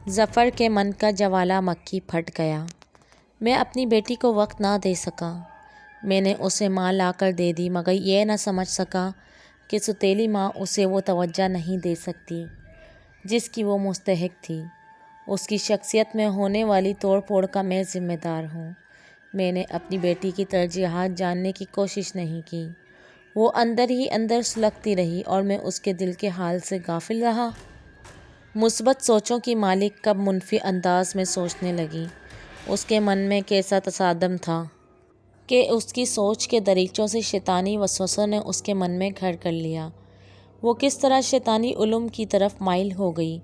ظفر کے من کا جوالا مکھی پھٹ گیا۔ میں اپنی بیٹی کو وقت نہ دے سکا۔ میں نے اسے ماں لا کر دے دی مگر یہ نہ سمجھ سکا کہ سوتیلی ماں اسے وہ توجہ نہیں دے سکتی جس کی وہ مستحق تھی۔ اس کی شخصیت میں ہونے والی توڑ پھوڑ کا میں ذمہ دار ہوں۔ میں نے اپنی بیٹی کی ترجیحات جاننے کی کوشش نہیں کی۔ وہ اندر ہی اندر سلگتی رہی اور میں اس کے دل کے حال سے غافل رہا۔ مثبت سوچوں کی مالک کب منفی انداز میں سوچنے لگی۔ اس کے من میں کیسا تصادم تھا کہ اس کی سوچ کے دریچوں سے شیطانی وسوسوں نے اس کے من میں گھر کر لیا۔ وہ کس طرح شیطانی علوم کی طرف مائل ہو گئی۔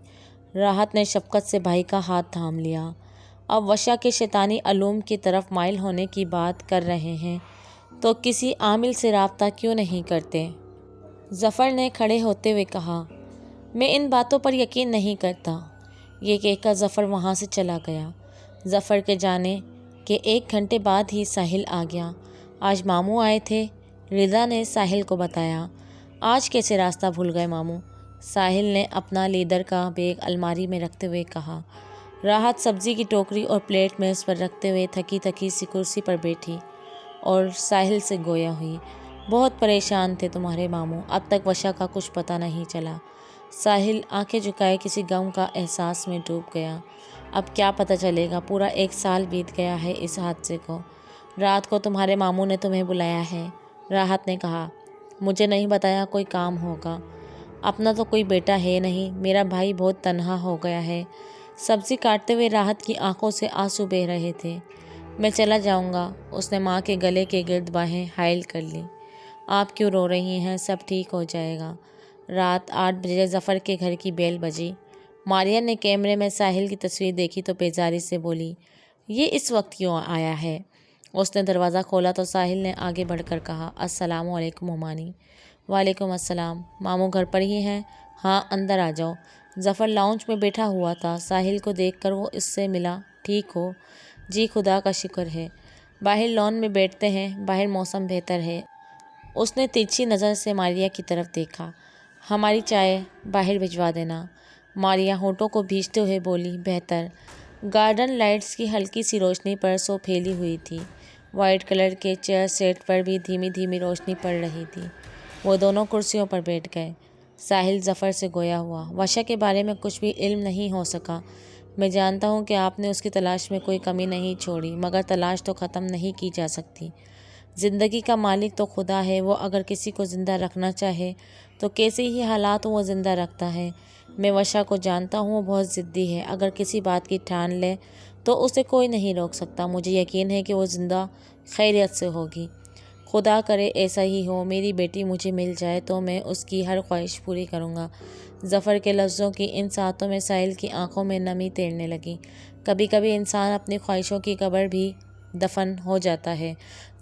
راحت نے شفقت سے بھائی کا ہاتھ تھام لیا۔ اب وشا کے شیطانی علوم کی طرف مائل ہونے کی بات کر رہے ہیں تو کسی عامل سے رابطہ کیوں نہیں کرتے؟ ظفر نے کھڑے ہوتے ہوئے کہا، میں ان باتوں پر یقین نہیں کرتا۔ یہ کہہ کر ظفر وہاں سے چلا گیا۔ ظفر کے جانے کے 1 گھنٹے بعد ہی ساحل آ گیا۔ آج ماموں آئے تھے، رضا نے ساحل کو بتایا۔ آج کیسے راستہ بھول گئے ماموں؟ ساحل نے اپنا لیدر کا بیگ الماری میں رکھتے ہوئے کہا۔ راحت سبزی کی ٹوکری اور پلیٹ میز پر رکھتے ہوئے تھکی تھکی سی کرسی پر بیٹھی اور ساحل سے گویا ہوئی۔ بہت پریشان تھے تمہارے ماموں، اب تک وشا کا کچھ پتہ نہیں چلا۔ ساحل آنکھیں جھکائے کسی غم کا احساس میں ڈوب گیا۔ اب کیا پتہ چلے گا؟ پورا 1 سال بیت گیا ہے اس حادثے کو۔ رات کو تمہارے ماموں نے تمہیں بلایا ہے، راحت نے کہا۔ مجھے نہیں بتایا، کوئی کام ہوگا۔ اپنا تو کوئی بیٹا ہے نہیں، میرا بھائی بہت تنہا ہو گیا ہے۔ سبزی کاٹتے ہوئے راحت کی آنکھوں سے آنسو بہہ رہے تھے۔ میں چلا جاؤں گا، اس نے ماں کے گلے کے گرد باہیں حائل کر لیں۔ آپ کیوں رو رہی ہیں؟ سب ٹھیک ہو جائے گا۔ رات 8 بجے ظفر کے گھر کی بیل بجی۔ ماریا نے کیمرے میں ساحل کی تصویر دیکھی تو بیزاری سے بولی، یہ اس وقت کیوں آیا ہے؟ اس نے دروازہ کھولا تو ساحل نے آگے بڑھ کر کہا، السلام علیکم ممانی۔ وعلیکم السلام۔ ماموں گھر پر ہی ہیں؟ ہاں، اندر آ جاؤ۔ ظفر لاؤنج میں بیٹھا ہوا تھا۔ ساحل کو دیکھ کر وہ اس سے ملا۔ ٹھیک ہو؟ جی خدا کا شکر ہے۔ باہر لان میں بیٹھتے ہیں، باہر موسم بہتر ہے۔ اس نے ترچھی نظر سے ماریا کی طرف دیکھا۔ ہماری چائے باہر بھجوا دینا۔ ماریا ہونٹوں کو بھینچتے ہوئے بولی، بہتر۔ گارڈن لائٹس کی ہلکی سی روشنی پر سو پھیلی ہوئی تھی۔ وائٹ کلر کے چیئر سیٹ پر بھی دھیمی دھیمی روشنی پڑ رہی تھی۔ وہ دونوں کرسیوں پر بیٹھ گئے۔ ساحل ظفر سے گویا ہوا، وشا کے بارے میں کچھ بھی علم نہیں ہو سکا۔ میں جانتا ہوں کہ آپ نے اس کی تلاش میں کوئی کمی نہیں چھوڑی مگر تلاش تو ختم نہیں کی جا سکتی۔ زندگی کا مالک تو خدا ہے، وہ اگر کسی کو زندہ رکھنا چاہے تو کیسے ہی حالات وہ زندہ رکھتا ہے۔ میں وشا کو جانتا ہوں، وہ بہت ضدی ہے۔ اگر کسی بات کی ٹھان لے تو اسے کوئی نہیں روک سکتا۔ مجھے یقین ہے کہ وہ زندہ خیریت سے ہوگی۔ خدا کرے ایسا ہی ہو۔ میری بیٹی مجھے مل جائے تو میں اس کی ہر خواہش پوری کروں گا۔ ظفر کے لفظوں کی ان ساتوں میں ساحل کی آنکھوں میں نمی تیرنے لگی۔ کبھی کبھی انسان اپنی خواہشوں کی قبر بھی دفن ہو جاتا ہے۔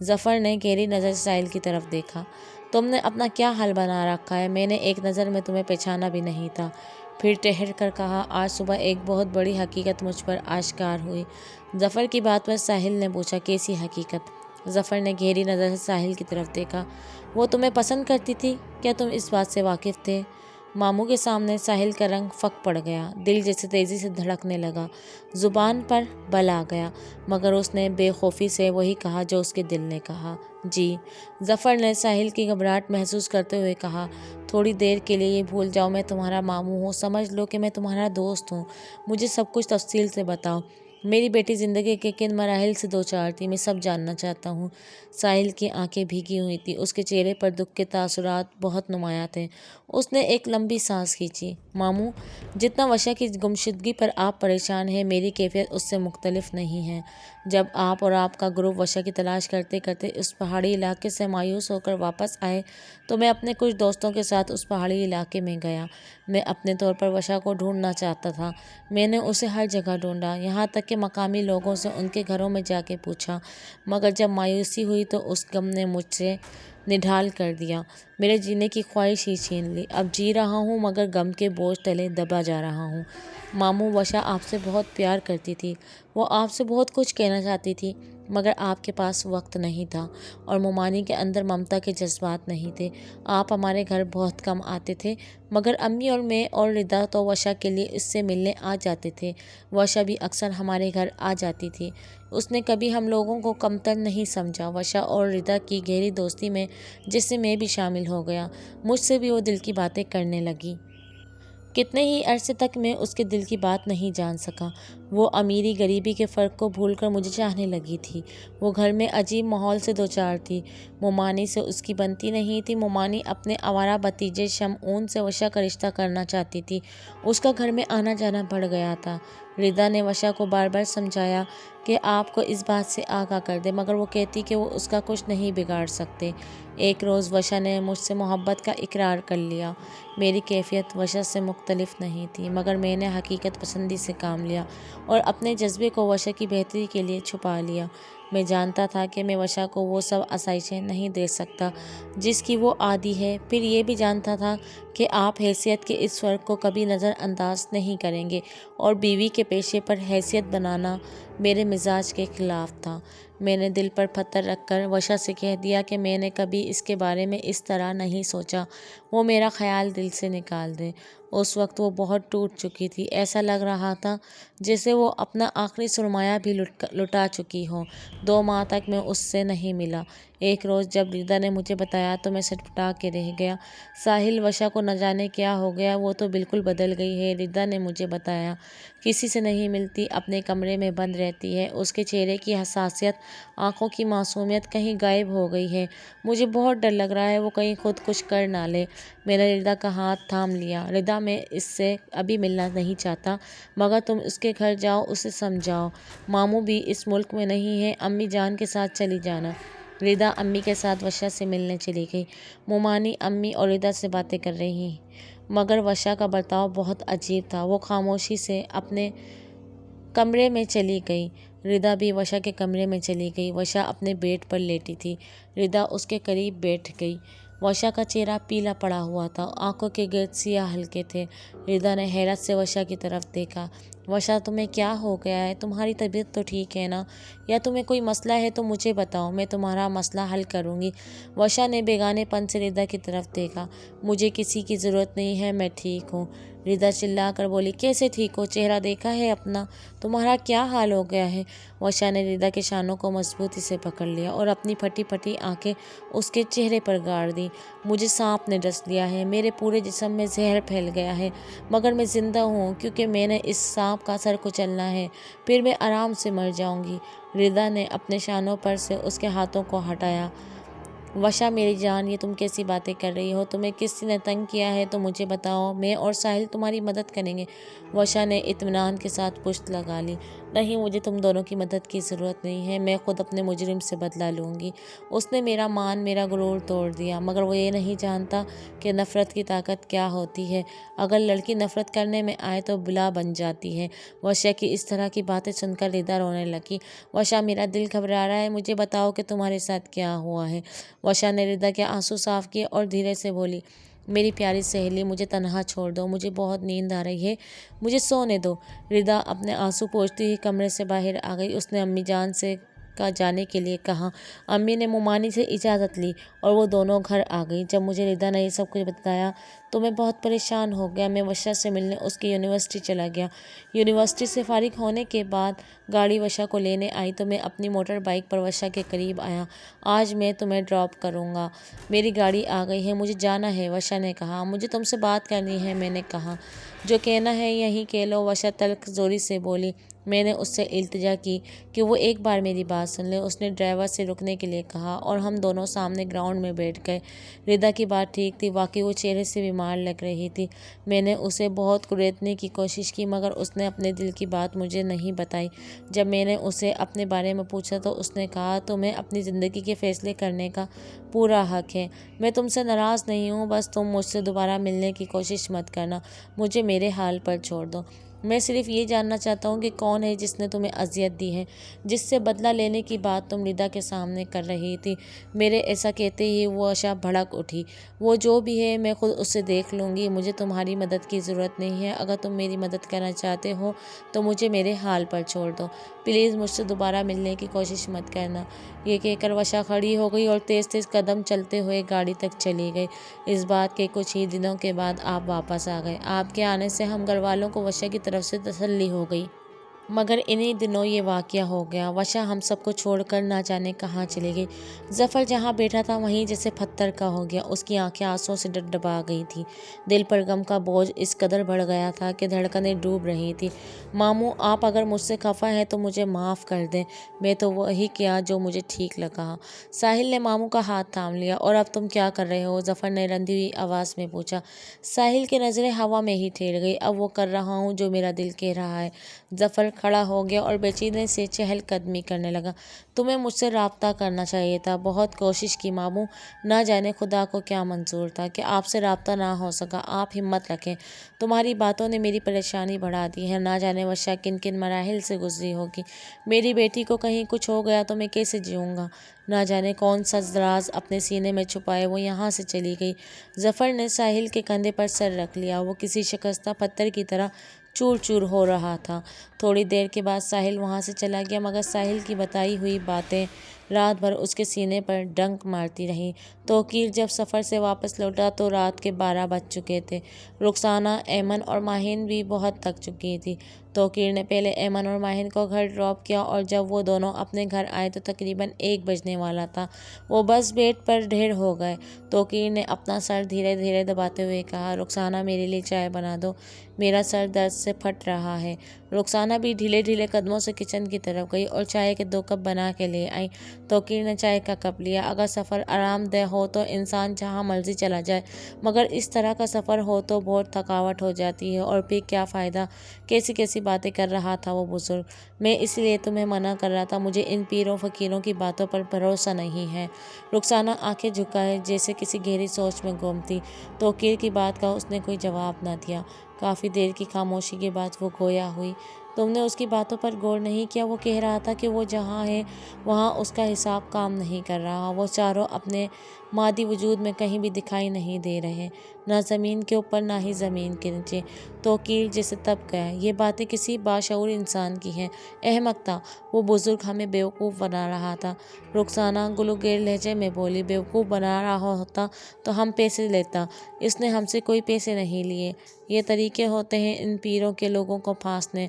ظفر نے گہری نظر سے ساحل کی طرف دیکھا۔ تم نے اپنا کیا حال بنا رکھا ہے؟ میں نے ایک نظر میں تمہیں پہچانا بھی نہیں تھا۔ پھر ٹھہر کر کہا، آج صبح ایک بہت بڑی حقیقت مجھ پر آشکار ہوئی۔ ظفر کی بات پر ساحل نے پوچھا، کیسی حقیقت؟ ظفر نے گہری نظر سے ساحل کی طرف دیکھا۔ وہ تمہیں پسند کرتی تھی، کیا تم اس بات سے واقف تھے؟ ماموں کے سامنے ساحل کا رنگ پھک پڑ گیا۔ دل جیسے تیزی سے دھڑکنے لگا۔ زبان پر بل آ گیا مگر اس نے بے خوفی سے وہی کہا جو اس کے دل نے کہا، جی۔ ظفر نے ساحل کی گھبراہٹ محسوس کرتے ہوئے کہا، تھوڑی دیر کے لیے یہ بھول جاؤ میں تمہارا ماموں ہوں، سمجھ لو کہ میں تمہارا دوست ہوں۔ مجھے سب کچھ تفصیل سے بتاؤ۔ میری بیٹی زندگی کے کن مراحل سے دوچار تھی، میں سب جاننا چاہتا ہوں۔ ساحل کی آنکھیں بھیگی ہوئی تھیں، اس کے چہرے پر دکھ کے تاثرات بہت نمایاں تھے۔ اس نے ایک لمبی سانس کھینچی۔ ماموں، جتنا وشا کی گمشدگی پر آپ پریشان ہیں، میری کیفیت اس سے مختلف نہیں ہے۔ جب آپ اور آپ کا گروپ وشا کی تلاش کرتے کرتے اس پہاڑی علاقے سے مایوس ہو کر واپس آئے تو میں اپنے کچھ دوستوں کے ساتھ اس پہاڑی علاقے میں گیا۔ میں اپنے طور پر وشا کو ڈھونڈنا چاہتا تھا۔ میں نے اسے ہر جگہ ڈھونڈا، یہاں تک کہ مقامی لوگوں سے ان کے گھروں میں جا کے پوچھا، مگر جب مایوسی ہوئی تو اس غم نے مجھ سے نڈھال کر دیا، میرے جینے کی خواہش ہی چھین لی۔ اب جی رہا ہوں مگر غم کے بوجھ تلے دبا جا رہا ہوں۔ ماموں، وشا آپ سے بہت پیار کرتی تھی، وہ آپ سے بہت کچھ کہنا چاہتی تھی مگر آپ کے پاس وقت نہیں تھا اور مومانی کے اندر ممتا کے جذبات نہیں تھے۔ آپ ہمارے گھر بہت کم آتے تھے مگر امی اور میں اور ردا تو وشا کے لیے اس سے ملنے آ جاتے تھے۔ وشا بھی اکثر ہمارے گھر آ جاتی تھی، اس نے کبھی ہم لوگوں کو کمتر نہیں سمجھا۔ وشا اور ردا کی گہری دوستی میں جس سے میں بھی شامل ہو گیا، مجھ سے بھی وہ دل کی باتیں کرنے لگی۔ کتنے ہی عرصے تک میں اس کے دل کی بات نہیں جان سکا۔ وہ امیری غریبی کے فرق کو بھول کر مجھے چاہنے لگی تھی۔ وہ گھر میں عجیب ماحول سے دوچار تھی، مومانی سے اس کی بنتی نہیں تھی۔ مومانی اپنے آوارہ بھتیجے شمعون سے وشا کا رشتہ کرنا چاہتی تھی، اس کا گھر میں آنا جانا بڑھ گیا تھا۔ ردا نے وشا کو بار بار سمجھایا کہ آپ کو اس بات سے آگاہ کر دے مگر وہ کہتی کہ وہ اس کا کچھ نہیں بگاڑ سکتے۔ ایک روز وشا نے مجھ سے محبت کا اقرار کر لیا۔ میری کیفیت وشا سے مختلف نہیں تھی مگر میں نے حقیقت پسندی سے کام لیا اور اپنے جذبے کو وشا کی بہتری کے لیے چھپا لیا۔ میں جانتا تھا کہ میں وشا کو وہ سب آسائشیں نہیں دے سکتا جس کی وہ عادی ہے، پھر یہ بھی جانتا تھا کہ آپ حیثیت کے اس فرق کو کبھی نظر انداز نہیں کریں گے اور بیوی کے پیشے پر حیثیت بنانا میرے مزاج کے خلاف تھا۔ میں نے دل پر پتھر رکھ کر وشا سے کہہ دیا کہ میں نے کبھی اس کے بارے میں اس طرح نہیں سوچا، وہ میرا خیال دل سے نکال دے۔ اس وقت وہ بہت ٹوٹ چکی تھی، ایسا لگ رہا تھا جیسے وہ اپنا آخری سرمایہ بھی لٹا چکی ہو۔ 2 ماہ تک میں اس سے نہیں ملا۔ ایک روز جب ردا نے مجھے بتایا تو میں سٹپٹا کے رہ گیا۔ ساحل، وشا کو نہ جانے کیا ہو گیا، وہ تو بالکل بدل گئی ہے۔ ردا نے مجھے بتایا، کسی سے نہیں ملتی، اپنے کمرے میں بند رہتی ہے، اس کے چہرے کی حساسیت، آنکھوں کی معصومیت کہیں غائب ہو گئی ہے۔ مجھے بہت ڈر لگ رہا ہے وہ کہیں خود کچھ کر نہ لے۔ میں نے ردا کا ہاتھ تھام لیا۔ ردا، میں اس سے ابھی ملنا نہیں چاہتا مگر تم اس کے گھر جاؤ، اسے سمجھاؤ۔ ماموں بھی اس ملک میں نہیں ہے، امی جان کے ساتھ چلی جانا۔ ردا امی کے ساتھ وشا سے ملنے چلی گئی۔ مومانی امی اور ردا سے باتیں کر رہی مگر وشا کا برتاؤ بہت عجیب تھا، وہ خاموشی سے اپنے کمرے میں چلی گئی۔ ردا بھی وشا کے کمرے میں چلی گئی۔ وشا اپنے بیڈ پر لیٹی تھی، ردا اس کے قریب بیٹھ گئی۔ وشا کا چہرہ پیلا پڑا ہوا تھا، آنکھوں کے گرد سیاہ حلقے تھے۔ ردا نے حیرت سے وشا کی طرف دیکھا۔ وشا، تمہیں کیا ہو گیا ہے؟ تمہاری طبیعت تو ٹھیک ہے نا؟ یا تمہیں کوئی مسئلہ ہے تو مجھے بتاؤ، میں تمہارا مسئلہ حل کروں گی۔ وشا نے بیگانے پن سے ردا کی طرف دیکھا۔ مجھے کسی کی ضرورت نہیں ہے، میں ٹھیک ہوں۔ ردا چلا کر بولی، کیسے ٹھیک ہو؟ چہرہ دیکھا ہے اپنا، تمہارا کیا حال ہو گیا ہے؟ وشا نے ردا کے شانوں کو مضبوطی سے پکڑ لیا اور اپنی پھٹی پھٹی آنکھیں اس کے چہرے پر گاڑ دیں۔ مجھے سانپ نے ڈس لیا ہے، میرے پورے جسم میں زہر پھیل گیا ہے مگر میں زندہ ہوں کیونکہ میں نے اس سانپ کا سر کچلنا ہے، پھر میں آرام سے مر جاؤں گی۔ ردا نے اپنے شانوں پر سے اس کے ہاتھوں کو ہٹایا۔ وشا میری جان، یہ تم کیسی باتیں کر رہی ہو؟ تمہیں کسی نے تنگ کیا ہے تو مجھے بتاؤ، میں اور ساحل تمہاری مدد کریں گے۔ وشا نے اطمینان کے ساتھ پشت لگا لی۔ نہیں، مجھے تم دونوں کی مدد کی ضرورت نہیں ہے، میں خود اپنے مجرم سے بدلہ لوں گی۔ اس نے میرا مان، میرا غرور توڑ دیا مگر وہ یہ نہیں جانتا کہ نفرت کی طاقت کیا ہوتی ہے۔ اگر لڑکی نفرت کرنے میں آئے تو بلا بن جاتی ہے۔ وشا کی اس طرح کی باتیں سن کر ردا رونے لگی۔ وشا، میرا دل گھبرا رہا ہے، مجھے بتاؤ کہ تمہارے ساتھ کیا ہوا ہے۔ وشا نے ردا کے آنسو صاف کیے اور دھیرے سے بولی، میری پیاری سہیلی، مجھے تنہا چھوڑ دو، مجھے بہت نیند آ رہی ہے، مجھے سونے دو۔ ردا اپنے آنسو پوچھتی ہی کمرے سے باہر آ گئی۔ اس نے امی جان سے کا جانے کے لیے کہا۔ امی نے مومانی سے اجازت لی اور وہ دونوں گھر آ گئی۔ جب مجھے ردا نے یہ سب کچھ بتایا تو میں بہت پریشان ہو گیا۔ میں وشا سے ملنے اس کی یونیورسٹی چلا گیا۔ یونیورسٹی سے فارغ ہونے کے بعد گاڑی وشا کو لینے آئی تو میں اپنی موٹر بائیک پر وشا کے قریب آیا۔ آج میں تمہیں ڈراپ کروں گا، میری گاڑی آ گئی ہے، مجھے جانا ہے، وشا نے کہا۔ مجھے تم سے بات کرنی ہے، میں نے کہا۔ جو کہنا ہے یہیں کہہ لو، وشا تلخ زوری سے بولی۔ میں نے اس سے التجا کی کہ وہ ایک بار میری بات سن لے۔ اس نے ڈرائیور سے رکنے کے لیے کہا اور ہم دونوں سامنے گراؤنڈ میں بیٹھ گئے۔ ردا کی بات ٹھیک تھی، واقعی وہ چہرے سے بیمار لگ رہی تھی۔ میں نے اسے بہت کریدنے کی کوشش کی مگر اس نے اپنے دل کی بات مجھے نہیں بتائی۔ جب میں نے اسے اپنے بارے میں پوچھا تو اس نے کہا، تمہیں اپنی زندگی کے فیصلے کرنے کا پورا حق ہے، میں تم سے ناراض نہیں ہوں، بس تم مجھ سے دوبارہ ملنے کی کوشش مت کرنا، مجھے میرے حال پر چھوڑ دو۔ میں صرف یہ جاننا چاہتا ہوں کہ کون ہے جس نے تمہیں اذیت دی ہے، جس سے بدلہ لینے کی بات تم ردا کے سامنے کر رہی تھی۔ میرے ایسا کہتے ہی وشا بھڑک اٹھی۔ وہ جو بھی ہے میں خود اسے دیکھ لوں گی، مجھے تمہاری مدد کی ضرورت نہیں ہے۔ اگر تم میری مدد کرنا چاہتے ہو تو مجھے میرے حال پر چھوڑ دو، پلیز مجھ سے دوبارہ ملنے کی کوشش مت کرنا۔ یہ کہہ کر وشا کھڑی ہو گئی اور تیز تیز قدم چلتے ہوئے گاڑی تک چلی گئی۔ اس بات کے کچھ ہی دنوں کے بعد آپ واپس آ گئے۔ آپ کے آنے سے ہم گھر والوں کو وشا کی طرف سے تسلی ہو گئی۔ مگر انہی دنوں یہ واقعہ ہو گیا۔ وشا ہم سب کو چھوڑ کر نہ جانے کہاں چلی گئی۔ ظفر جہاں بیٹھا تھا وہیں جیسے پتھر کا ہو گیا۔ اس کی آنکھیں آنسوؤں سے ڈبڈبا گئی تھیں۔ دل پر غم کا بوجھ اس قدر بڑھ گیا تھا کہ دھڑکنیں ڈوب رہی تھیں۔ ماموں، آپ اگر مجھ سے خفا ہیں تو مجھے معاف کر دیں، میں تو وہی کیا جو مجھے ٹھیک لگا۔ ساحل نے ماموں کا ہاتھ تھام لیا۔ اور اب تم کیا کر رہے ہو؟ ظفر نے رندی ہوئی آواز میں پوچھا۔ ساحل کی نظریں ہوا میں ہی ٹھہر گئی۔ اب وہ کر رہا ہوں جو میرا دل کہہ رہا ہے۔ ظفر کھڑا ہو گیا اور بے چینی سے چہل قدمی کرنے لگا۔ تمہیں مجھ سے رابطہ کرنا چاہیے تھا۔ بہت کوشش کی ماموں، نہ جانے خدا کو کیا منظور تھا کہ آپ سے رابطہ نہ ہو سکا۔ آپ ہمت رکھیں، تمہاری باتوں نے میری پریشانی بڑھا دی ہے۔ نہ جانے وشا کن کن مراحل سے گزری ہوگی۔ میری بیٹی کو کہیں کچھ ہو گیا تو میں کیسے جیوں گا؟ نہ جانے کون سا راز اپنے سینے میں چھپائے وہ یہاں سے چلی گئی۔ ظفر نے ساحل کے کندھے پر سر رکھ لیا۔ وہ کسی شکستہ پتھر کی طرح چور چور ہو رہا تھا۔ تھوڑی دیر کے بعد ساحل وہاں سے چلا گیا، مگر ساحل کی بتائی ہوئی باتیں رات بھر اس کے سینے پر ڈنک مارتی رہیں۔ توقیر جب سفر سے واپس لوٹا تو رات کے 12 بج چکے تھے۔ رخسانہ، ایمن اور ماہین بھی بہت تھک چکی تھی۔ توقیر نے پہلے ایمن اور ماہین کو گھر ڈراپ کیا اور جب وہ دونوں اپنے گھر آئے تو تقریباً 1 بجنے والا تھا۔ وہ بس بیڈ پر ڈھیر ہو گئے۔ توقیر نے اپنا سر دھیرے دھیرے دباتے ہوئے کہا، رخسانہ میرے لیے چائے بنا دو، میرا سر درد سے پھٹ رہا ہے۔ رخسانہ بھی ڈھیلے ڈھیلے قدموں سے کچن کی طرف گئی اور چائے کے 2 کپ بنا کے لے آئی۔ توقیر نے چائے کا کپ لیا۔ اگر سفر آرام دہ ہو تو انسان جہاں مرضی چلا جائے، مگر اس طرح کا سفر ہو تو بہت تھکاوٹ ہو جاتی ہے، اور پھر کیا فائدہ؟ کیسی کیسی باتیں کر رہا تھا وہ بزرگ۔ میں اس لیے تمہیں منع کر رہا تھا، مجھے ان پیروں فقیروں کی باتوں پر بھروسہ نہیں ہے۔ رخسانہ آنکھیں جھکائے جیسے کسی گہری سوچ میں گم تھی۔ توقیر کی بات کا اس نے کوئی جواب نہ دیا۔ کافی دیر کی خاموشی کے بعد وہ گویا ہوئی، تم نے اس کی باتوں پر غور نہیں کیا؟ وہ کہہ رہا تھا کہ وہ جہاں ہے وہاں اس کا حساب کام نہیں کر رہا۔ وہ چاروں اپنے مادی وجود میں کہیں بھی دکھائی نہیں دے رہے، نہ زمین کے اوپر نہ ہی زمین کے نیچے۔ توقیر جیسے تب گیا۔ یہ باتیں کسی باشعور انسان کی ہیں۔ احمق تھا وہ بزرگ، ہمیں بیوقوف بنا رہا تھا۔ رخسانہ گلوگیر لہجے میں بولی، بیوقوف بنا رہا ہوتا تو ہم پیسے لیتا، اس نے ہم سے کوئی پیسے نہیں لیے۔ یہ طریقے ہوتے ہیں ان پیروں کے لوگوں کو پھانسنے۔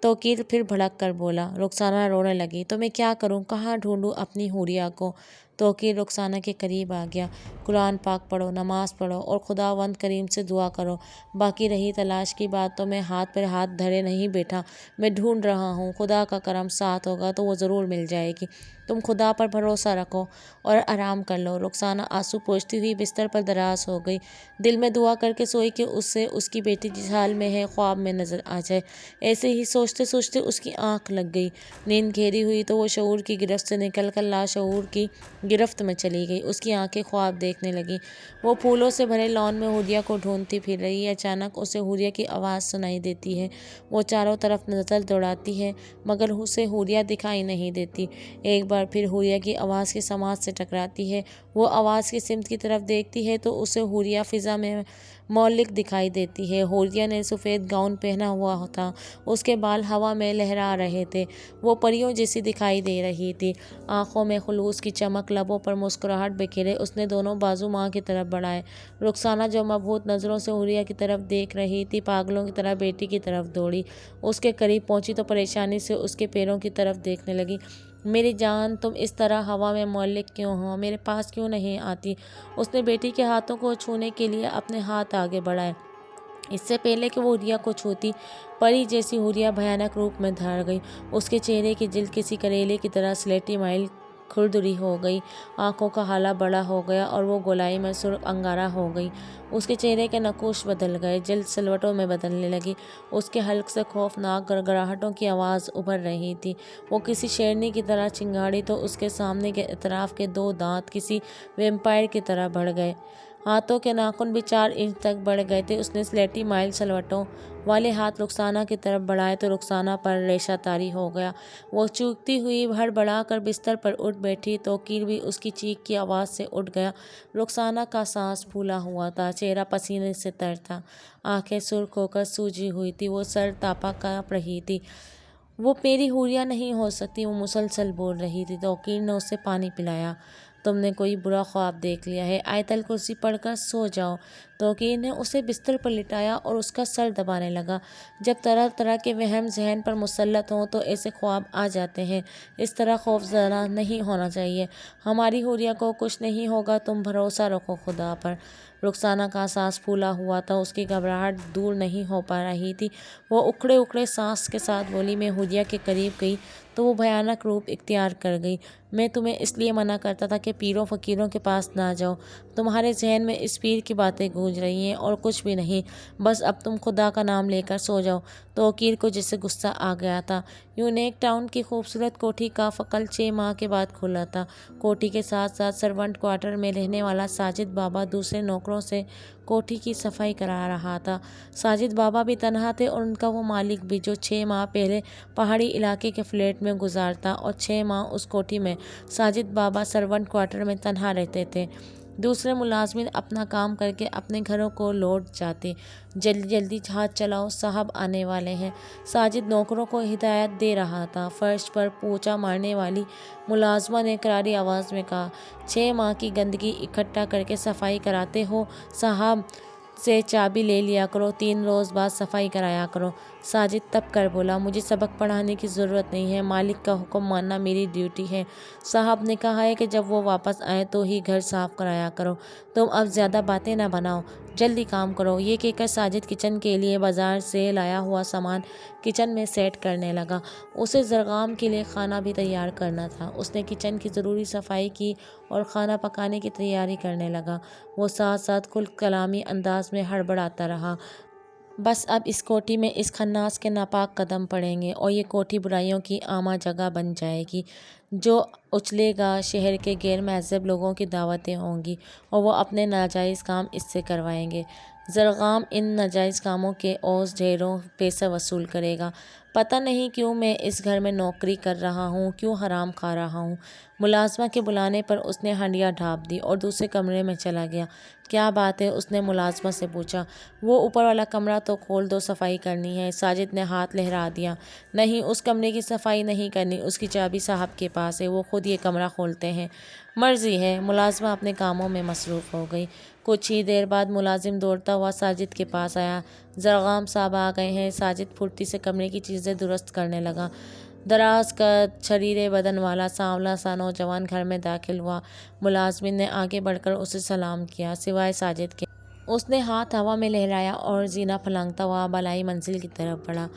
توقیر پھر بھڑک کر بولا۔ رخسانہ رونے لگی۔ تو میں کیا کروں؟ کہاں ڈھونڈوں اپنی حوریہ کو؟ توقیر رخسانہ کے قریب آ گیا۔ قرآن پاک پڑھو، نماز پڑھو اور خداوند کریم سے دعا کرو۔ باقی رہی تلاش کی بات تو میں ہاتھ پر ہاتھ دھرے نہیں بیٹھا، میں ڈھونڈ رہا ہوں۔ خدا کا کرم ساتھ ہوگا تو وہ ضرور مل جائے گی۔ تم خدا پر بھروسہ رکھو اور آرام کر لو۔ رخسانہ آنسو پوچھتی ہوئی بستر پر دراز ہو گئی۔ دل میں دعا کر کے سوئی کہ اسے اس کی بیٹی جس حال میں ہے خواب میں نظر آ جائے۔ ایسے ہی سوچتے سوچتے اس کی آنکھ لگ گئی۔ نیند گہری ہوئی تو وہ شعور کی گرفت سے نکل کر لاشعور کی گرفت میں چلی گئی۔ اس کی آنکھیں خواب دیکھنے لگیں۔ وہ پھولوں سے بھرے لان میں حوریہ کو ڈھونڈتی پھر رہی ہے۔ اچانک اسے حوریہ کی آواز سنائی دیتی ہے۔ وہ چاروں طرف نظر دوڑاتی ہے مگر اسے حوریہ دکھائی نہیں دیتی۔ ایک بار پھر حوریہ کی آواز کی سماعت سے ٹکراتی ہے۔ وہ آواز کی سمت کی طرف دیکھتی ہے تو اسے حوریہ فضا میں معلق دکھائی دیتی ہے۔ حوریہ نے سفید گاؤن پہنا ہوا تھا، اس کے بال ہوا میں لہرا رہے تھے، وہ پریوں جیسی دکھائی دے رہی تھی۔ آنکھوں میں خلوص کی چمک، لبوں پر مسکراہٹ بکھیرے اس نے دونوں بازو ماں کی طرف بڑھائے۔ رخسانہ جو مبہوت نظروں سے حوریہ کی طرف دیکھ رہی تھی، پاگلوں کی طرح بیٹی کی طرف دوڑی۔ اس کے قریب پہنچی تو پریشانی سے اس کے پیروں کی طرف دیکھنے لگی۔ میری جان، تم اس طرح ہوا میں معلق کیوں ہو؟ میرے پاس کیوں نہیں آتی؟ اس نے بیٹی کے ہاتھوں کو چھونے کے لیے اپنے ہاتھ آگے بڑھائے۔ اس سے پہلے کہ وہ حوریہ کو چھوتی، پری جیسی حوریہ بھیانک روپ میں دھڑ گئی۔ اس کے چہرے کی جلد کسی کریلے کی طرح سلیٹی مائل کھردری ہو گئی، آنکھوں کا ہالہ بڑا ہو گیا اور وہ گولائی میں سرخ انگارہ ہو گئی۔ اس کے چہرے کے نقوش بدل گئے، جلد سلوٹوں میں بدلنے لگی۔ اس کے حلق سے خوفناک گڑگڑاہٹوں کی آواز ابھر رہی تھی۔ وہ کسی شیرنی کی طرح چنگاڑی تو اس کے سامنے کے اطراف کے 2 دانت کسی ویمپائر کی طرح بڑھ گئے۔ ہاتھوں کے ناخن بھی 4 انچ تک بڑھ گئے تھے۔ اس نے سلیٹی مائل سلوٹوں والے ہاتھ رخسانہ کی طرف بڑھائے تو رخسانہ پر ریشہ طاری ہو گیا۔ وہ چیختی ہوئی ہڑبڑا کر بستر پر اٹھ بیٹھی۔ توقیر بھی اس کی چیخ کی آواز سے اٹھ گیا۔ رخسانہ کا سانس پھولا ہوا تھا، چہرہ پسینے سے تر تھا، آنکھیں سرخ ہو کر سوجی ہوئی تھیں، وہ سر تاپا کانپ رہی تھی۔ وہ میری حوریہ نہیں ہو سکتی، وہ مسلسل بول رہی تھی۔ توقیر نے اسے پانی پلایا۔ تم نے کوئی برا خواب دیکھ لیا ہے، آیت الکرسی پڑھ کر سو جاؤ۔ توقیر نے اسے بستر پر لٹایا اور اس کا سر دبانے لگا۔ جب طرح طرح کے وہم ذہن پر مسلط ہوں تو ایسے خواب آ جاتے ہیں۔ اس طرح خوف زدہ نہیں ہونا چاہیے۔ ہماری حوریہ کو کچھ نہیں ہوگا، تم بھروسہ رکھو خدا پر۔ رخسانہ کا سانس پھولا ہوا تھا، اس کی گھبراہٹ دور نہیں ہو پا رہی تھی۔ وہ اکھڑے اکھڑے سانس کے ساتھ بولی، میں حوریہ کے قریب گئی تو وہ بھیانک روپ اختیار کر گئی۔ میں تمہیں اس لیے منع کرتا تھا کہ پیروں فقیروں کے پاس نہ جاؤ۔ تمہارے ذہن میں اس پیر کی باتیں گونج رہی ہیں اور کچھ بھی نہیں، بس اب تم خدا کا نام لے کر سو جاؤ۔ توقیر کو جیسے غصہ آ گیا تھا۔ یونیک ٹاؤن کی خوبصورت کوٹھی کا فکل 6 ماہ کے بعد کھلا تھا۔ کوٹھی کے ساتھ ساتھ سرونٹ کوارٹر میں رہنے والا ساجد بابا دوسرے نوکروں سے کوٹھی کی صفائی کرا رہا تھا۔ ساجد بابا بھی تنہا تھے اور ان کا وہ مالک بھی، جو 6 ماہ پہلے پہاڑی علاقے کے فلیٹ میں گزارتا اور 6 ماہ اس کوٹھی میں ساجد بابا سرونٹ کوارٹر میں تنہا رہتے تھے۔ دوسرے ملازمین اپنا کام کر کے اپنے گھروں کو لوٹ جاتے۔ جلدی جلدی ہاتھ چلاؤ، صاحب آنے والے ہیں۔ ساجد نوکروں کو ہدایت دے رہا تھا۔ فرش پر پونچھا مارنے والی ملازمہ نے کراری آواز میں کہا، 6 ماہ کی گندگی اکٹھا کر کے صفائی کراتے ہو، صاحب سے چابی لے لیا کرو، 3 روز بعد صفائی کرایا کرو۔ ساجد تپ کر بولا، مجھے سبق پڑھانے کی ضرورت نہیں ہے، مالک کا حکم ماننا میری ڈیوٹی ہے۔ صاحب نے کہا ہے کہ جب وہ واپس آئیں تو ہی گھر صاف کرایا کرو۔ تم اب زیادہ باتیں نہ بناؤ، جلدی کام کرو۔ یہ کہہ کر ساجد کچن کے لیے بازار سے لایا ہوا سامان کچن میں سیٹ کرنے لگا۔ اسے زرغام کے لیے کھانا بھی تیار کرنا تھا۔ اس نے کچن کی ضروری صفائی کی اور کھانا پکانے کی تیاری کرنے لگا۔ وہ ساتھ ساتھ کھل کلامی انداز میں ہڑبڑاتا رہا، بس اب اس کوٹھی میں اس خناس کے ناپاک قدم پڑیں گے اور یہ کوٹھی برائیوں کی عامہ جگہ بن جائے گی۔ جو اچھلے گا، شہر کے غیر مہذب لوگوں کی دعوتیں ہوں گی اور وہ اپنے ناجائز کام اس سے کروائیں گے۔ زرغام ان ناجائز کاموں کے عوض ڈھیروں پیسہ وصول کرے گا۔ پتہ نہیں کیوں میں اس گھر میں نوکری کر رہا ہوں، کیوں حرام کھا رہا ہوں۔ ملازمہ کے بلانے پر اس نے ہنڈیاں ڈھانپ دی اور دوسرے کمرے میں چلا گیا۔ کیا بات ہے؟ اس نے ملازمہ سے پوچھا۔ وہ اوپر والا کمرہ تو کھول دو، صفائی کرنی ہے۔ ساجد نے ہاتھ لہرا دیا۔ نہیں، اس کمرے کی صفائی نہیں کرنی، اس کی چابی صاحب کے پاس ہے، وہ خود یہ کمرہ کھولتے ہیں۔ مرضی ہے۔ ملازمہ اپنے کاموں میں مصروف ہو گئی۔ کچھ ہی دیر بعد ملازم دوڑتا ہوا ساجد کے پاس آیا۔ زرغام صاحب آ گئے ہیں۔ ساجد پھرتی سے کمرے کی چیزیں درست کرنے لگا۔ دراز قد، چھریرے بدن والا سانولا سا نوجوان گھر میں داخل ہوا۔ ملازمین نے آگے بڑھ کر اسے سلام کیا، سوائے ساجد کے۔ اس نے ہاتھ ہوا میں لہرایا اور زینہ پھلانگتا ہوا بالائی منزل کی طرف بڑھا۔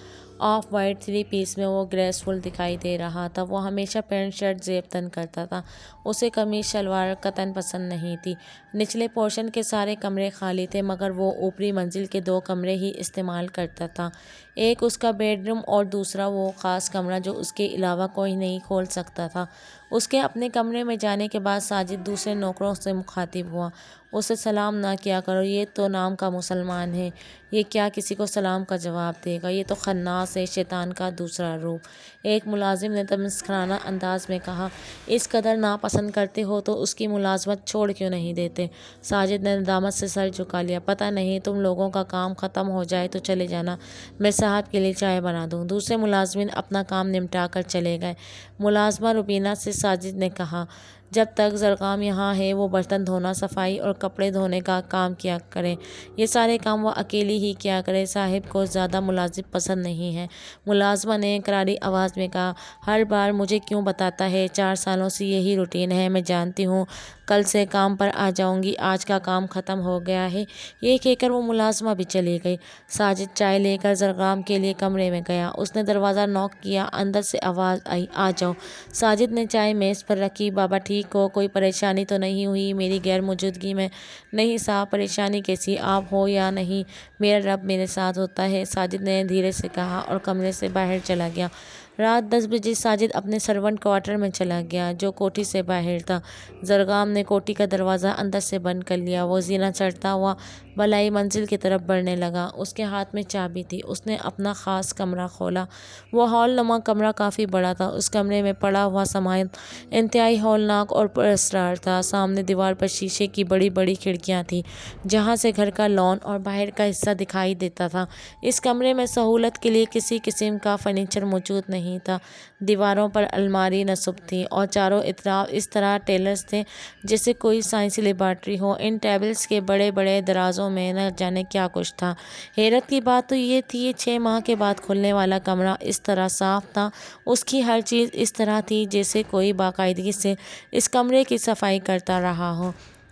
آف وائٹ 3 پیس میں وہ گریسفل دکھائی دے رہا تھا۔ وہ ہمیشہ پینٹ شرٹ زیب تن کرتا تھا۔ اسے قمیص شلوار قطعاً پسند نہیں تھی۔ نچلے پورشن کے سارے کمرے خالی تھے، مگر وہ اوپری منزل کے 2 کمرے ہی استعمال کرتا تھا۔ ایک اس کا بیڈ روم اور دوسرا وہ خاص کمرہ جو اس کے علاوہ کوئی نہیں کھول سکتا تھا۔ اس کے اپنے کمرے میں جانے کے بعد ساجد دوسرے نوکروں سے مخاطب ہوا، اسے سلام نہ کیا کرو، یہ تو نام کا مسلمان ہے، یہ کیا کسی کو سلام کا جواب دے گا؟ یہ تو خناس ہے، شیطان کا دوسرا روپ۔ ایک ملازم نے تمسخرانہ انداز میں کہا، اس قدر ناپسند کرتے ہو تو اس کی ملازمت چھوڑ کیوں نہیں دیتے؟ ساجد نے ندامت سے سر جھکا لیا، پتہ نہیں، تم لوگوں کا کام ختم ہو جائے تو چلے جانا، میں صاحب کے لیے چائے بنا دوں۔ دوسرے ملازمین اپنا کام نمٹا کر چلے گئے۔ ملازمہ روبینہ سے ساجد نے کہا، جب تک زرغام یہاں ہے وہ برتن دھونا، صفائی اور کپڑے دھونے کا کام کیا کرے، یہ سارے کام وہ اکیلی ہی کیا کرے، صاحب کو زیادہ ملازم پسند نہیں ہے۔ ملازمہ نے کراری آواز میں کہا، ہر بار مجھے کیوں بتاتا ہے، 4 سالوں سے یہی روٹین ہے، میں جانتی ہوں، کل سے کام پر آ جاؤں گی، آج کا کام ختم ہو گیا ہے۔ یہ کہہ کر وہ ملازمہ بھی چلی گئی۔ ساجد چائے لے کر زرغام کے لیے کمرے میں گیا۔ اس نے دروازہ نوک کیا، اندر سے آواز آئی، آ جاؤ۔ ساجد نے چائے میز پر رکھی، بابا ٹھیک ہو، کوئی پریشانی تو نہیں ہوئی میری غیر موجودگی میں؟ نہیں صاحب، پریشانی کیسی، آپ ہو یا نہیں، میرا رب میرے ساتھ ہوتا ہے، ساجد نے دھیرے سے کہا اور کمرے سے باہر چلا گیا۔ رات 10 بجے ساجد اپنے سرونٹ کوارٹر میں چلا گیا جو کوٹھی سے باہر تھا۔ زرگام نے کوٹھی کا دروازہ اندر سے بند کر لیا۔ وہ زینہ چڑھتا ہوا بالائی منزل کی طرف بڑھنے لگا۔ اس کے ہاتھ میں چابی تھی۔ اس نے اپنا خاص کمرہ کھولا۔ وہ ہال نما کمرہ کافی بڑا تھا۔ اس کمرے میں پڑا ہوا سامان انتہائی ہولناک اور پراسرار تھا۔ سامنے دیوار پر شیشے کی بڑی بڑی کھڑکیاں تھیں جہاں سے گھر کا لان اور باہر کا حصہ دکھائی دیتا تھا۔ اس کمرے میں سہولت کے لیے کسی قسم کا فرنیچر موجود نہیں تھا۔ دیواروں پر الماری نصب تھیں اور چاروں اطراف اس طرح ٹیبلز تھے جیسے کوئی سائنسی لیبارٹری ہو۔ ان ٹیبلز کے بڑے بڑے درازوں میں نہ جانے کیا کچھ تھا۔ حیرت کی بات تو یہ تھی یہ 6 ماہ کے بعد کھلنے والا کمرہ اس طرح صاف تھا، اس کی ہر چیز اس طرح تھی جیسے کوئی باقاعدگی سے اس کمرے کی صفائی کرتا رہا ہو۔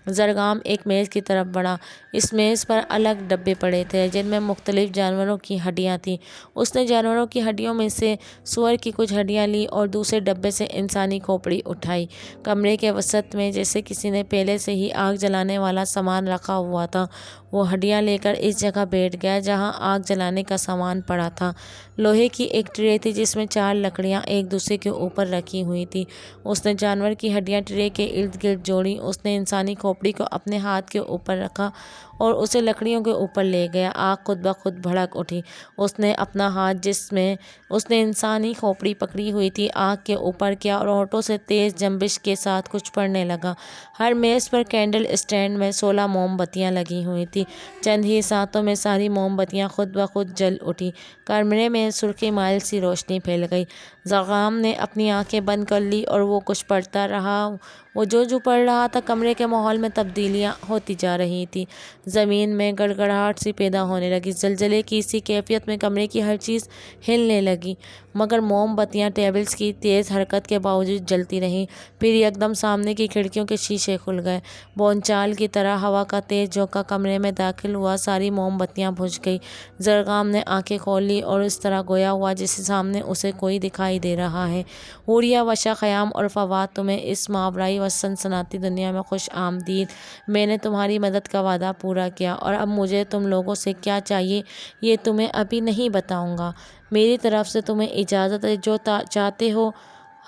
زرگام ایک میز کی طرف بڑھا۔ اس میز پر الگ ڈبے پڑے تھے جن میں مختلف جانوروں کی ہڈیاں تھیں۔ اس نے جانوروں کی ہڈیوں میں سے سور کی کچھ ہڈیاں لیں اور دوسرے ڈبے سے انسانی کھوپڑی اٹھائی۔ کمرے کے وسط میں جیسے کسی نے پہلے سے ہی آگ جلانے والا سامان رکھا ہوا تھا۔ وہ ہڈیاں لے کر اس جگہ بیٹھ گیا جہاں آگ جلانے کا سامان پڑا تھا۔ لوہے کی ایک ٹرے تھی جس میں 4 لکڑیاں ایک دوسرے کے اوپر رکھی ہوئی تھیں۔ اس نے جانور کی ہڈیاں ٹرے کے ارد گرد جوڑیں۔ اس نے انسانی کھوپڑی کو اپنے ہاتھ کے اوپر رکھا اور اسے لکڑیوں کے اوپر لے گیا۔ آگ خود بخود بھڑک اٹھی۔ اس نے اپنا ہاتھ جس میں اس نے انسانی کھوپڑی پکڑی ہوئی تھی آگ کے اوپر کیا اور ہونٹوں سے تیز جنبش کے ساتھ کچھ پڑھنے لگا۔ ہر میز پر کینڈل اسٹینڈ میں 16 موم بتیاں لگی ہوئی تھیں۔ چند ہی سانتوں میں ساری موم بتیاں خود بخود جل اٹھی۔ کمرے میں سرخی مائل سی روشنی پھیل گئی۔ زرگام نے اپنی آنکھیں بند کر لیں اور وہ کچھ پڑھتا رہا۔ وہ جو پڑھ رہا تھا کمرے کے ماحول میں تبدیلیاں ہوتی جا رہی تھیں۔ زمین میں گڑگڑاہٹ سی پیدا ہونے لگی۔ زلزلے کی سی کیفیت میں کمرے کی ہر چیز ہلنے لگی مگر موم بتیاں ٹیبلز کی تیز حرکت کے باوجود جلتی رہیں۔ پھر یکدم سامنے کی کھڑکیوں کے شیشے کھل گئے۔ بونچال کی طرح ہوا کا تیز جھونکا کمرے میں داخل ہوا۔ ساری موم بتیاں بجھ گئیں۔ زرگام نے آنکھیں کھول لیں اور اس طرح گویا ہوا جیسے سامنے اسے کوئی دکھائی دے رہا ہے۔ حوریہ وشا خیام اور فواد تمہیں اس ماورائی و سنسناتی دنیا میں خوش آمدید۔ میں نے تمہاری مدد کا وعدہ پورا کیا اور اب مجھے تم لوگوں سے کیا چاہیے یہ تمہیں ابھی نہیں بتاؤں گا۔ میری طرف سے تمہیں اجازت ہے۔ جو چاہتے ہو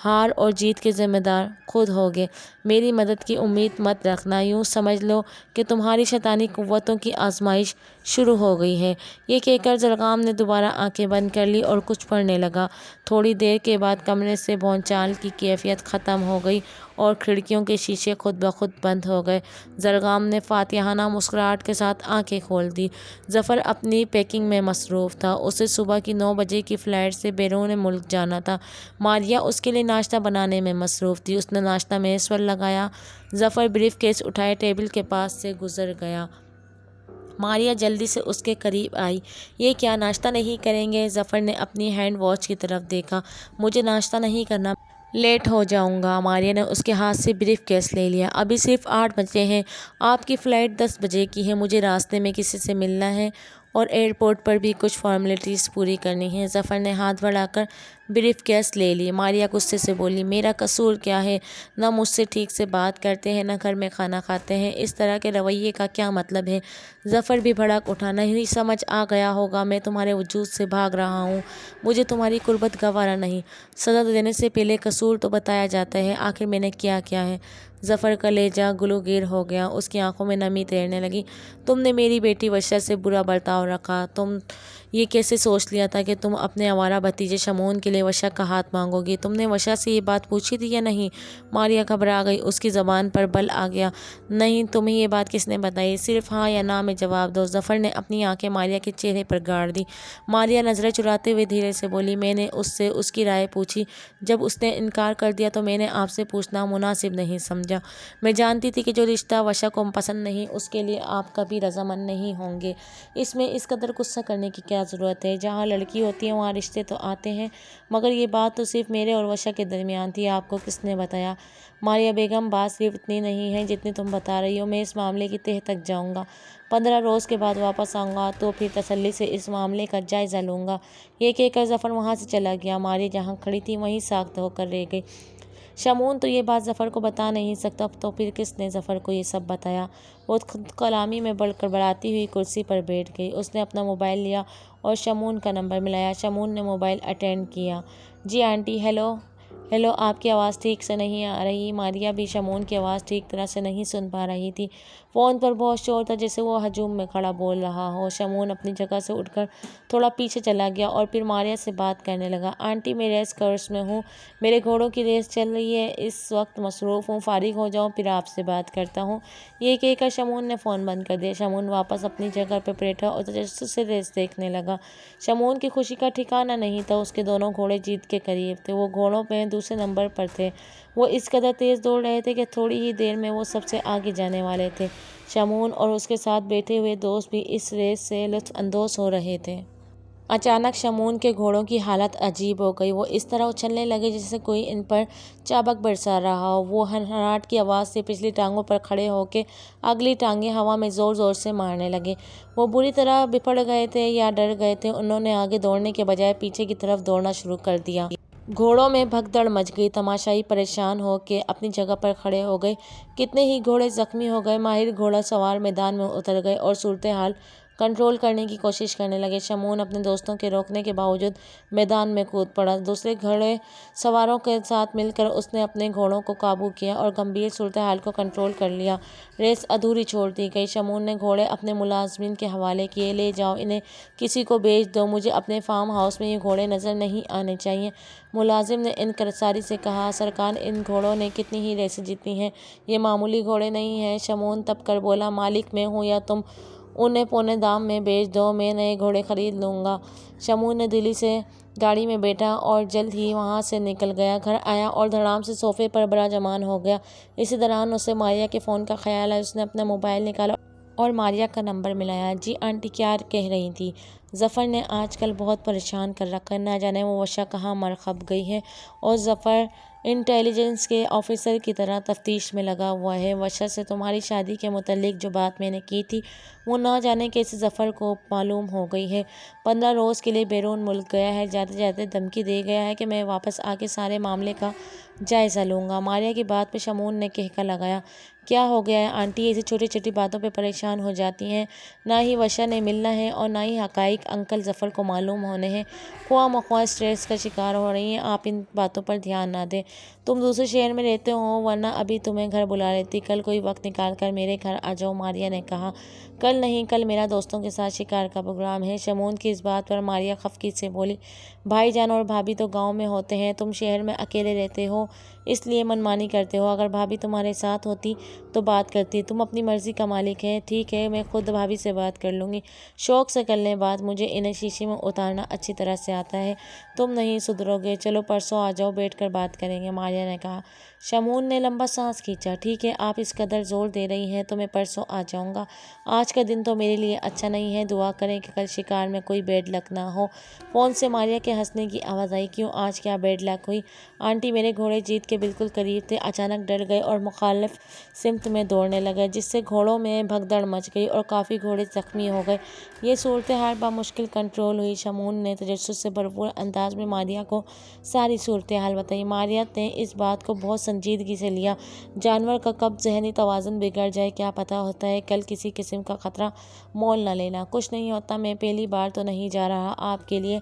ہار اور جیت کے ذمہ دار خود ہوگے۔ میری مدد کی امید مت رکھنا۔ یوں سمجھ لو کہ تمہاری شیطانی قوتوں کی آزمائش شروع ہو گئی ہے۔ یہ کہہ کر زرگام نے دوبارہ آنکھیں بند کر لیں اور کچھ پڑھنے لگا۔ تھوڑی دیر کے بعد کمرے سے بھونچال کی کیفیت ختم ہو گئی اور کھڑکیوں کے شیشے خود بخود بند ہو گئے۔ زرگام نے فاتحانہ مسکراہٹ کے ساتھ آنکھیں کھول دیں۔ ظفر اپنی پیکنگ میں مصروف تھا۔ اسے صبح کی 9 بجے کی فلائٹ سے بیرون ملک جانا تھا۔ ماریہ اس کے لیے ناشتہ بنانے میں مصروف تھی۔ اس نے ناشتہ میز پر لگایا۔ ظفر بریف کیس اٹھائے ٹیبل کے پاس سے گزر گیا۔ ماریہ جلدی سے اس کے قریب آئی۔ یہ کیا ناشتہ نہیں کریں گے؟ ظفر نے اپنی ہینڈ واچ کی طرف دیکھا۔ مجھے ناشتہ نہیں کرنا، لیٹ ہو جاؤں گا۔ ماریہ نے اس کے ہاتھ سے بریف کیس لے لیا۔ ابھی صرف 8 بجے ہیں۔ آپ کی فلائٹ 10 بجے کی ہے۔ مجھے راستے میں کسی سے ملنا ہے اور ایئرپورٹ پر بھی کچھ فارمیلٹیز پوری کرنی ہیں۔ ظفر نے ہاتھ بڑھا کر بریف کیس لے لی۔ ماریہ غصے سے بولی، میرا قصور کیا ہے؟ نہ مجھ سے ٹھیک سے بات کرتے ہیں نہ گھر میں کھانا کھاتے ہیں۔ اس طرح کے رویے کا کیا مطلب ہے؟ ظفر بھی بھڑک اٹھا، نہیں سمجھ آ گیا ہوگا میں تمہارے وجود سے بھاگ رہا ہوں۔ مجھے تمہاری قربت گوارا نہیں۔ سزا دینے سے پہلے قصور تو بتایا جاتا ہے۔ آخر میں نے کیا ہے؟ ظفر کا لہجہ گلوگیر ہو گیا۔ اس کی آنکھوں میں نمی تیرنے لگی۔ تم نے میری بیٹی وشا سے برا برتاؤ رکھا۔ تم یہ کیسے سوچ لیا تھا کہ تم اپنے آوارہ بھتیجے شمعون کے لیے وشا کا ہاتھ مانگو گی؟ تم نے وشا سے یہ بات پوچھی تھی یا نہیں؟ ماریہ گھبرا گئی۔ اس کی زبان پر بل آ گیا۔ نہیں، تمہیں یہ بات کس نے بتائی؟ صرف ہاں یا نہ میں جواب دو۔ ظفر نے اپنی آنکھیں ماریہ کے چہرے پر گاڑ دیں۔ ماریہ نظریں چراتے ہوئے دھیرے سے بولی، میں نے اس سے اس کی رائے پوچھی۔ جب اس نے انکار کر دیا تو میں نے آپ سے پوچھنا مناسب نہیں سمجھا۔ میں جانتی تھی کہ جو رشتہ وشا کو پسند نہیں اس کے لیے آپ کبھی رضامند نہیں ہوں گے۔ اس میں اس قدر غصہ کرنے کی کیا ضرورت ہے؟ جہاں لڑکی ہوتی ہے وہاں رشتے تو آتے ہیں، مگر یہ بات تو صرف میرے اور وشا کے درمیان تھی۔ آپ کو کس نے بتایا؟ ماریہ بیگم، بات صرف اتنی نہیں ہے جتنی تم بتا رہی ہو۔ میں اس معاملے کی تہہ تک جاؤں گا۔ 15 روز کے بعد واپس آؤں گا تو پھر تسلی سے اس معاملے کا جائزہ لوں گا۔ یہ کہہ کر ظفر وہاں سے چلا گیا۔ ماریہ جہاں کھڑی تھی وہیں ساکت ہو کر رہ گئی۔ شمعون تو یہ بات ظفر کو بتا نہیں سکتا، تو پھر کس نے ظفر کو یہ سب بتایا؟ وہ خود کلامی میں بڑبڑاتی ہوئی کرسی پر بیٹھ گئی۔ اس نے اپنا موبائل لیا اور شمون کا نمبر ملایا۔ شمون نے موبائل اٹینڈ کیا۔ جی آنٹی، ہیلو ہیلو، آپ کی آواز ٹھیک سے نہیں آ رہی۔ ماریا بھی شمون کی آواز ٹھیک طرح سے نہیں سن پا رہی تھی۔ فون پر بہت شور تھا، جیسے وہ ہجوم میں کھڑا بول رہا ہو۔ شمون اپنی جگہ سے اٹھ کر تھوڑا پیچھے چلا گیا اور پھر ماریا سے بات کرنے لگا۔ آنٹی، میں ریس کورس میں ہوں، میرے گھوڑوں کی ریس چل رہی ہے، اس وقت مصروف ہوں، فارغ ہو جاؤں پھر آپ سے بات کرتا ہوں۔ یہ کہہ کر شمون نے فون بند کر دیا۔ شمون واپس اپنی جگہ پر بیٹھا اور تجسس سے ریس دیکھنے لگا۔ شمون کی خوشی کا ٹھکانہ نہیں تھا۔ اس کے دونوں گھوڑے جیت کے قریب تھے، وہ گھوڑوں میں دوسرے نمبر پر تھے۔ وہ اس قدر تیز دوڑ رہے تھے کہ تھوڑی ہی دیر میں وہ سب سے آگے جانے والے تھے۔ شمون اور اس کے ساتھ بیٹھے ہوئے دوست بھی اس ریس سے لطف اندوز ہو رہے تھے۔ اچانک شمون کے گھوڑوں کی حالت عجیب ہو گئی۔ وہ اس طرح اچھلنے لگے جیسے کوئی ان پر چابک برسا رہا ہو۔ وہ ہنہناہٹ کی آواز سے پچھلی ٹانگوں پر کھڑے ہو کے اگلی ٹانگیں ہوا میں زور زور سے مارنے لگے۔ وہ بری طرح بپھڑ گئے تھے یا ڈر گئے تھے۔ انہوں نے آگے دوڑنے کے بجائے پیچھے کی طرف دوڑنا شروع کر دیا۔ گھوڑوں میں بھگدڑ مچ گئی۔ تماشائی پریشان ہو کے اپنی جگہ پر کھڑے ہو گئے۔ کتنے ہی گھوڑے زخمی ہو گئے۔ ماہر گھوڑا سوار میدان میں اتر گئے اور صورتحال کنٹرول کرنے کی کوشش کرنے لگے۔ شمون اپنے دوستوں کے روکنے کے باوجود میدان میں کود پڑا۔ دوسرے گھوڑے سواروں کے ساتھ مل کر اس نے اپنے گھوڑوں کو قابو کیا اور گمبھیر صورتحال کو کنٹرول کر لیا۔ ریس ادھوری چھوڑ دی گئی۔ شمون نے گھوڑے اپنے ملازمین کے حوالے کیے۔ لے جاؤ، انہیں کسی کو بیچ دو، مجھے اپنے فارم ہاؤس میں یہ گھوڑے نظر نہیں آنے چاہئیں۔ ملازم نے انکساری سے کہا، سرکار، ان گھوڑوں نے کتنی ہی ریسیں جیتی ہیں، یہ معمولی گھوڑے نہیں ہیں۔ شمون تپ کر بولا، مالک میں ہوں، یا تم انہیں پونے دام میں بیچ دو، میں نئے گھوڑے خرید لوں گا۔ شمون نے دلی سے گاڑی میں بیٹھا اور جلد ہی وہاں سے نکل گیا۔ گھر آیا اور دھڑام سے صوفے پر براجمان ہو گیا۔ اسی دوران اسے ماریا کے فون کا خیال آیا۔ اس نے اپنا موبائل نکالا اور ماریا کا نمبر ملایا۔ جی آنٹی، کیا کہہ رہی تھی؟ ظفر نے آج کل بہت پریشان کر رکھا ہے، نہ جانے وہ وشا کہاں مرخب گئی ہے، اور ظفر انٹیلی جنس کے آفیسر کی طرح تفتیش میں لگا ہوا ہے۔ وشا سے تمہاری شادی کے متعلق جو بات میں نے کی تھی وہ نہ جانے کیسے ظفر کو معلوم ہو گئی ہے۔ 15 روز کے لیے بیرون ملک گیا ہے، جاتے جاتے دھمکی دے گیا ہے کہ میں واپس آ کے سارے معاملے کا جائزہ لوں گا۔ ماریا کی بات پہ شمون نے کہکا لگایا، کیا ہو گیا ہے آنٹی، ایسی چھوٹی چھوٹی باتوں پہ پریشان ہو جاتی ہیں؟ نہ ہی وشا نے ملنا ہے اور نہ ہی حقائق انکل ظفر کو معلوم ہونے ہیں۔ خواہ مخواہ اسٹریس کا شکار ہو رہی ہیں۔ آپ ان باتوں پر دھیان نہ دیں۔ تم دوسرے شہر میں رہتے ہو، ورنہ ابھی تمہیں گھر بلا لیتی۔ کل کوئی وقت نکال کر میرے گھر آ جاؤ، ماریا نے کہا۔ کل نہیں، کل میرا دوستوں کے ساتھ شکار کا پروگرام ہے۔ شمون کی اس بات پر ماریا خفگی سے بولی، بھائی جان اور بھابھی تو گاؤں میں ہوتے ہیں، تم شہر میں اکیلے رہتے ہو اس لیے منمانی کرتے ہو۔ اگر بھابھی تمہارے ساتھ ہوتی تو بات کرتی، تم اپنی مرضی کا مالک ہے۔ ٹھیک ہے، میں خود بھابھی سے بات کر لوں گی، شوق سے کر لیں بات، مجھے انہیں شیشے میں اتارنا اچھی طرح سے آتا ہے، تم نہیں سدھرو گے۔ چلو پرسوں آ جاؤ، بیٹھ کر بات کریں گے، ماریا نے کہا۔ شمون نے لمبا سانس کھینچا۔ ٹھیک ہے، آپ اس قدر زور دے رہی ہیں تو میں پرسوں آ جاؤں گا۔ آج کا دن تو میرے لیے اچھا نہیں ہے، دعا کریں کہ کل شکار میں کوئی بیڈ لک نہ ہو۔ فون سے ماریا کے ہنسنے کی آواز آئی، کیوں، آج کیا بیڈ لک ہوئی؟ آنٹی، میرے گھوڑے جیت کے بالکل قریب تھے، اچانک ڈر گئے اور مخالف سمت میں دوڑنے لگے، جس سے گھوڑوں میں بھگدڑ مچ گئی اور کافی گھوڑے زخمی ہو گئے۔ یہ صورتحال بمشکل کنٹرول ہوئی۔ شمون نے تجسس سے بھرپور انداز میں ماریا کو ساری صورتحال بتائی۔ ماریا نے اس بات کو بہت سنجیدگی سے لیا۔ جانور کا کب ذہنی توازن بگڑ جائے کیا پتا ہوتا ہے۔ کل کسی قسم کا خطرہ مول نہ لینا۔ کچھ نہیں ہوتا، میں پہلی بار تو نہیں جا رہا، آپ کے لیے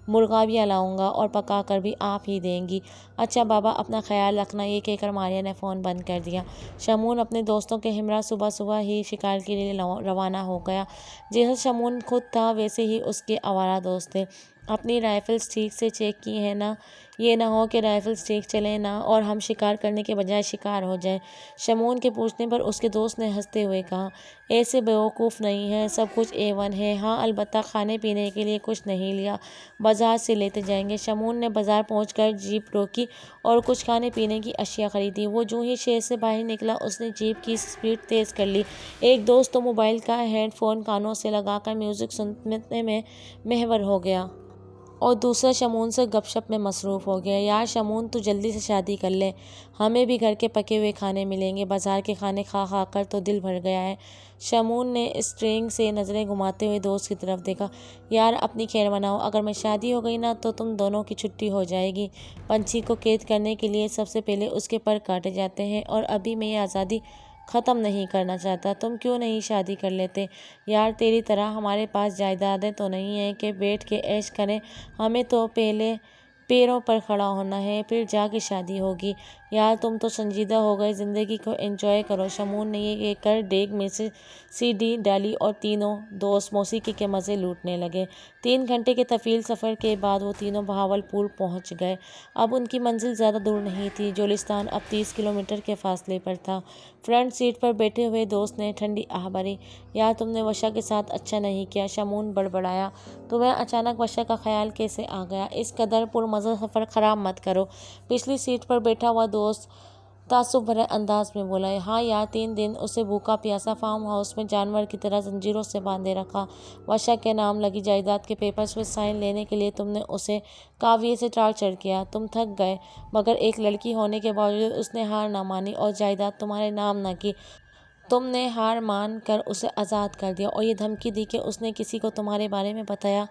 مرغابیاں لاؤں گا اور پکا کر بھی آپ ہی دیں گی۔ اچھا بابا، اپنا خیال رکھنا۔ یہ کہہ کر ماریا نے فون بند کر دیا۔ شمون اپنے دوستوں کے ہمراہ صبح صبح ہی شکار کے لیے روانہ ہو گیا۔ جیسا شمون خود تھا ویسے ہی اس کے آوارہ دوست تھے۔ اپنی رائفلز ٹھیک سے چیک کی ہیں نا؟ یہ نہ ہو کہ رائفلز ٹھیک چلیں نا اور ہم شکار کرنے کے بجائے شکار ہو جائیں۔ شمون کے پوچھنے پر اس کے دوست نے ہنستے ہوئے کہا، ایسے بیوقوف نہیں ہیں، سب کچھ A1 ہے۔ ہاں، البتہ کھانے پینے کے لیے کچھ نہیں لیا، بازار سے لیتے جائیں گے۔ شمون نے بازار پہنچ کر جیپ روکی اور کچھ کھانے پینے کی اشیاء خریدی۔ وہ جو ہی شہر سے باہر نکلا اس نے جیپ کی سپیڈ تیز کر لی۔ ایک دوست تو موبائل کا ہیڈ فون کانوں سے لگا کر میوزک سننے میں محور ہو گیا اور دوسرا شمون سے گپ شپ میں مصروف ہو گیا۔ یار شمون، تو جلدی سے شادی کر لے، ہمیں بھی گھر کے پکے ہوئے کھانے ملیں گے، بازار کے کھانے کھا کھا کر تو دل بھر گیا ہے۔ شمون نے اسٹیئرنگ سے نظریں گھماتے ہوئے دوست کی طرف دیکھا، یار اپنی خیر مناؤ، اگر میں شادی ہو گئی نا تو تم دونوں کی چھٹی ہو جائے گی۔ پنچھی کو قید کرنے کے لیے سب سے پہلے اس کے پر کاٹے جاتے ہیں اور ابھی میں یہ آزادی ختم نہیں کرنا چاہتا۔ تم کیوں نہیں شادی کر لیتے؟ یار تیری طرح ہمارے پاس جائیدادیں تو نہیں ہیں کہ بیٹھ کے عیش کریں، ہمیں تو پہلے پیروں پر کھڑا ہونا ہے، پھر جا کے شادی ہوگی۔ یار تم تو سنجیدہ ہو گئے، زندگی کو انجوائے کرو۔ شمون نے یہ کہہ کر ڈیگ میں سے سی ڈی ڈالی اور تینوں دوست موسیقی کے مزے لوٹنے لگے۔ 3 گھنٹے کے طویل سفر کے بعد وہ تینوں بہاولپور پہنچ گئے۔ اب ان کی منزل زیادہ دور نہیں تھی، جولستان اب 30 کلومیٹر کے فاصلے پر تھا۔ فرنٹ سیٹ پر بیٹھے ہوئے دوست نے ٹھنڈی آہ بھری۔ یار تم نے وشا کے ساتھ اچھا نہیں کیا، شمون بڑبڑایا۔ تمہیں اچانک وشا کا خیال کیسے آ گیا؟ اس قدر پرمزہ سفر خراب مت کرو۔ پچھلی سیٹ پر بیٹھا ہوا دوست تعصب بھرے انداز میں بولا۔ ہاں یار 3 دن اسے بھوکا پیاسا فارم ہاؤس میں جانور کی طرح زنجیروں سے باندھے رکھا۔ وشا کے نام لگی جائیداد کے پیپرز پہ سائن لینے کے لیے تم نے اسے کاویے سے ٹارچر کیا۔ تم تھک گئے، مگر ایک لڑکی ہونے کے باوجود اس نے ہار نہ مانی اور جائیداد تمہارے نام نہ کی۔ تم نے ہار مان کر اسے آزاد کر دیا اور یہ دھمکی دی کہ اس نے کسی کو تمہارے بارے میں بتایا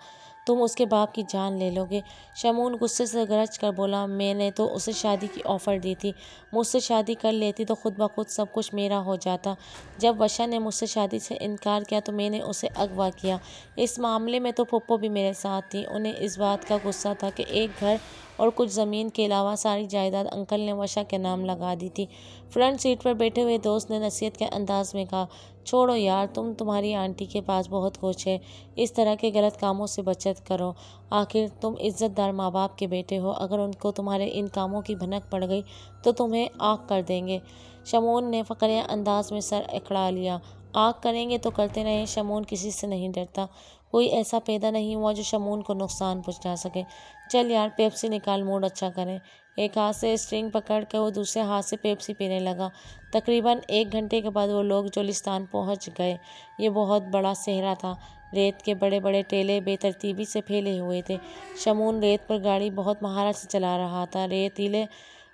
تم اس کے باپ کی جان لے لو گے۔ شمون غصے سے گرج کر بولا، میں نے تو اسے شادی کی آفر دی تھی، مجھ سے شادی کر لیتی تو خود بخود سب کچھ میرا ہو جاتا۔ جب وشا نے مجھ سے شادی سے انکار کیا تو میں نے اسے اغوا کیا۔ اس معاملے میں تو پھپھو بھی میرے ساتھ تھی۔ انہیں اس بات کا غصہ تھا کہ ایک گھر اور کچھ زمین کے علاوہ ساری جائیداد انکل نے وشا کے نام لگا دی تھی۔ فرنٹ سیٹ پر بیٹھے ہوئے دوست نے نصیحت کے انداز میں کہا، چھوڑو یار، تمہاری آنٹی کے پاس بہت کچھ ہے، اس طرح کے غلط کاموں سے بچت کرو۔ آخر تم عزت دار ماں باپ کے بیٹے ہو، اگر ان کو تمہارے ان کاموں کی بھنک پڑ گئی تو تمہیں آگ کر دیں گے۔ شمون نے فقیرانہ انداز میں سر اکھڑا لیا۔ آگ کریں گے تو کرتے رہیں، شمون کسی سے نہیں ڈرتا۔ کوئی ایسا پیدا نہیں ہوا جو شمون کو نقصان پہنچا سکے۔ چل یار پیپسی نکال، موڈ اچھا کریں۔ ایک ہاتھ سے اسٹرنگ پکڑ کر وہ دوسرے ہاتھ سے پیپسی پینے لگا۔ تقریباً 1 گھنٹے کے بعد وہ لوگ جولستان پہنچ گئے۔ یہ بہت بڑا صحرا تھا، ریت کے بڑے بڑے ٹیلے بے ترتیبی سے پھیلے ہوئے تھے۔ شمون ریت پر گاڑی بہت مہارت سے چلا رہا تھا۔ ریتیلے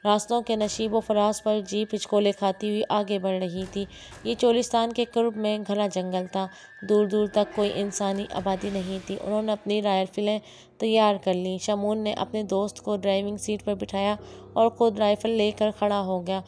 راستوں کے نشیب و فراز پر جیپ ہچکولے کھاتی ہوئی آگے بڑھ رہی تھی۔ یہ چولستان کے قرب میں گھنا جنگل تھا، دور دور تک کوئی انسانی آبادی نہیں تھی۔ انہوں نے اپنی رائفلیں تیار کر لیں۔ شمون نے اپنے دوست کو ڈرائیونگ سیٹ پر بٹھایا اور خود رائفل لے کر کھڑا ہو گیا۔